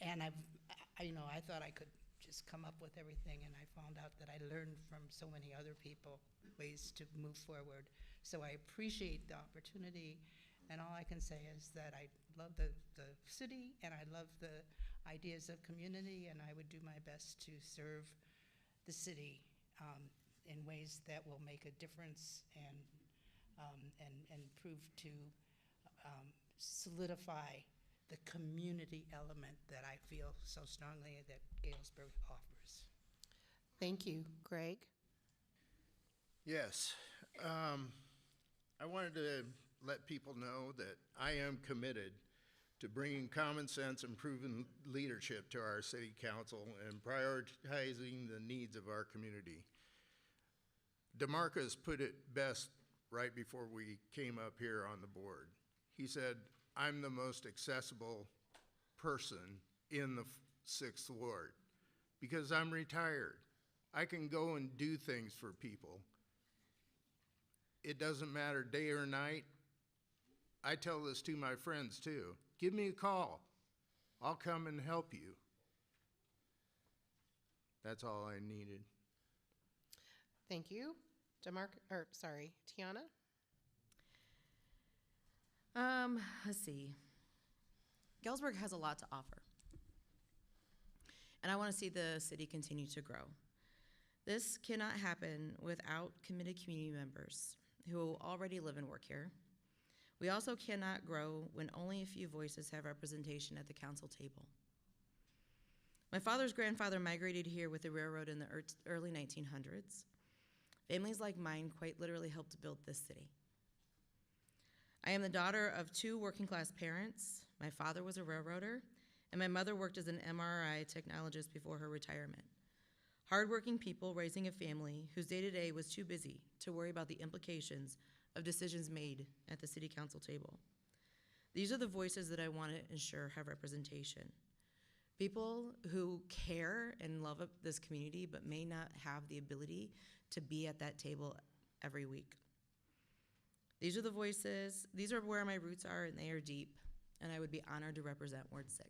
And I thought I could just come up with everything, and I found out that I learned from so many other people ways to move forward. So I appreciate the opportunity, and all I can say is that I love the city, and I love the ideas of community, and I would do my best to serve the city in ways that will make a difference and prove to solidify the community element that I feel so strongly that Galesburg offers. Thank you. Greg? Yes. I wanted to let people know that I am committed to bringing common sense and proven leadership to our city council and prioritizing the needs of our community. DeMarcus put it best right before we came up here on the board. He said, I'm the most accessible person in the 6th Ward because I'm retired. I can go and do things for people. It doesn't matter day or night. I tell this to my friends too. Give me a call. I'll come and help you. That's all I needed. Thank you. Tiana? Let's see. Galesburg has a lot to offer, and I want to see the city continue to grow. This cannot happen without committed community members who already live and work here. We also cannot grow when only a few voices have representation at the council table. My father's grandfather migrated here with the railroad in the early 1900s. Families like mine quite literally helped build this city. I am the daughter of 2 working-class parents. My father was a railroader, and my mother worked as an MRI technologist before her retirement. Hardworking people raising a family whose day-to-day was too busy to worry about the implications of decisions made at the city council table. These are the voices that I want to ensure have representation. People who care and love this community but may not have the ability to be at that table every week. These are the voices, these are where my roots are, and they are deep, and I would be honored to represent Ward 6.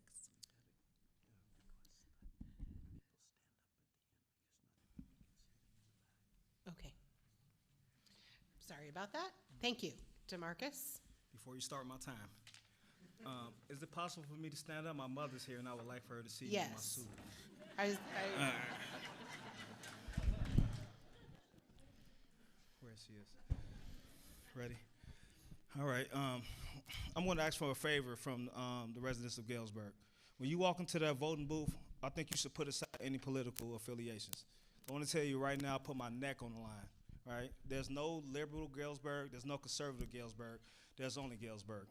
Okay. Sorry about that. Thank you. DeMarcus? Before you start my time, is it possible for me to stand up? My mother's here, and I would like for her to see me in my Yes. suit. Where she is. Ready? All right. I'm going to ask for a favor from the residents of Galesburg. When you walk into that voting booth, I think you should put aside any political affiliations. I want to tell you right now, I put my neck on the line, right? There's no liberal Galesburg. There's no conservative Galesburg. There's only Galesburg.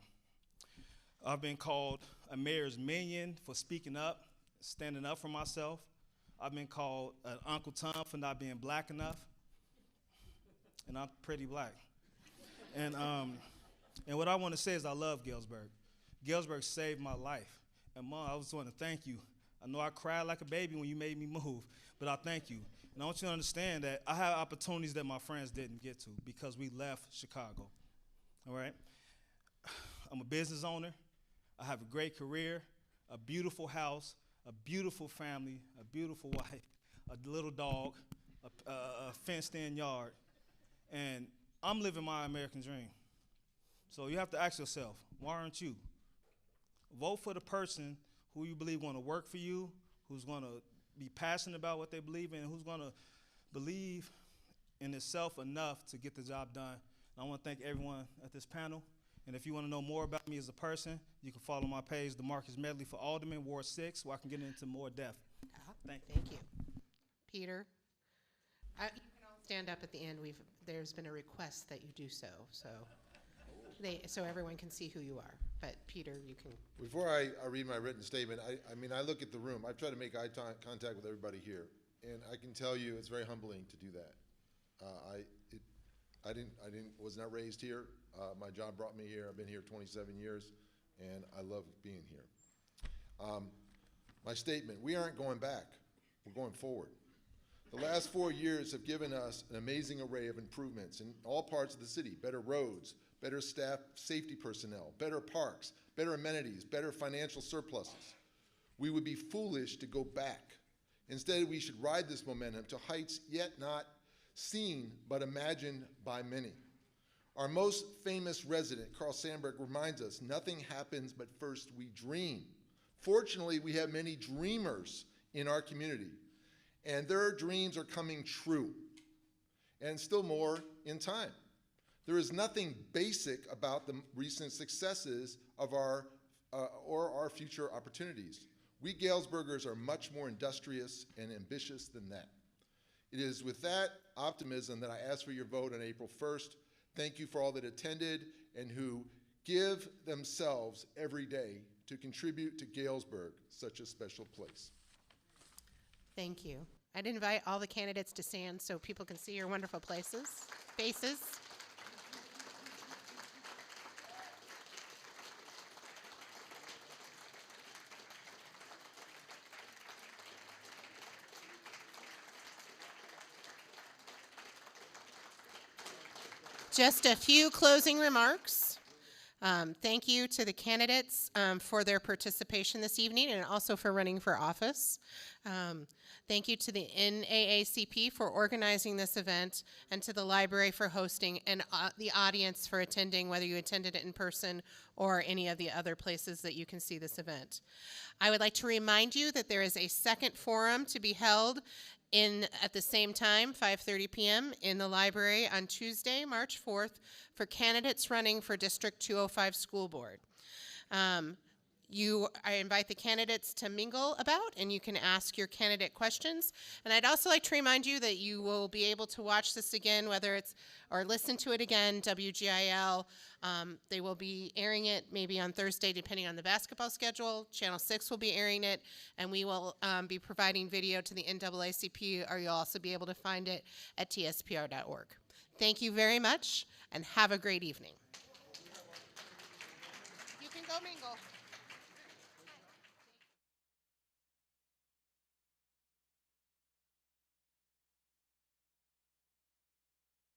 I've been called a mayor's minion for speaking up, standing up for myself. I've been called an Uncle Tom for not being black enough, and I'm pretty black. And what I want to say is I love Galesburg. Galesburg saved my life. And Mom, I just want to thank you. I know I cried like a baby when you made me move, but I thank you. And I want you to understand that I have opportunities that my friends didn't get to because we left Chicago, all right? I'm a business owner. I have a great career, a beautiful house, a beautiful family, a beautiful wife, a little dog, a fenced-in yard, and I'm living my American dream. So you have to ask yourself, why aren't you? Vote for the person who you believe want to work for you, who's going to be passionate about what they believe in, and who's going to believe in itself enough to get the job done. And I want to thank everyone at this panel. And if you want to know more about me as a person, you can follow my page, DeMarcus Medley for Alderman, Ward 6, where I can get into more depth. Thank you. Thank you. Peter? You can all stand up at the end. There's been a request that you do so, so everyone can see who you are. But Peter, you can. Before I read my written statement, I mean, I look at the room. I've tried to make eye contact with everybody here, and I can tell you it's very humbling to do that. Was not raised here. My job brought me here. I've been here 27 years, and I love being here. My statement, we aren't going back. We're going forward. The last 4 years have given us an amazing array of improvements in all parts of the city: better roads, better staff safety personnel, better parks, better amenities, better financial surpluses. We would be foolish to go back. Instead, we should ride this momentum to heights yet not seen but imagined by many. Our most famous resident, Carl Sandburg, reminds us, nothing happens but first we dream. Fortunately, we have many dreamers in our community, and their dreams are coming true, and still more in time. There is nothing basic about the recent successes of or our future opportunities. We Galesburgers are much more industrious and ambitious than that. It is with that optimism that I ask for your vote on April 1st. Thank you for all that attended and who give themselves every day to contribute to Galesburg, such a special place. Thank you. I'd invite all the candidates to stand so people can see your wonderful faces. Just a few closing remarks. Thank you to the candidates for their participation this evening and also for running for office. Thank you to the NAACP for organizing this event, and to the library for hosting, and the audience for attending, whether you attended it in person or any of the other places that you can see this event. I would like to remind you that there is a second forum to be held at the same time, 5:30 p.m. in the library on Tuesday, March 4th, for candidates running for District 205 School Board. I invite the candidates to mingle about, and you can ask your candidate questions. And I'd also like to remind you that you will be able to watch this again, or listen to it again, WGIL. They will be airing it maybe on Thursday, depending on the basketball schedule. Channel 6 will be airing it, and we will be providing video to the NAACP, or you'll also be able to find it at TSPR.org. Thank you very much, and have a great evening. You can go mingle.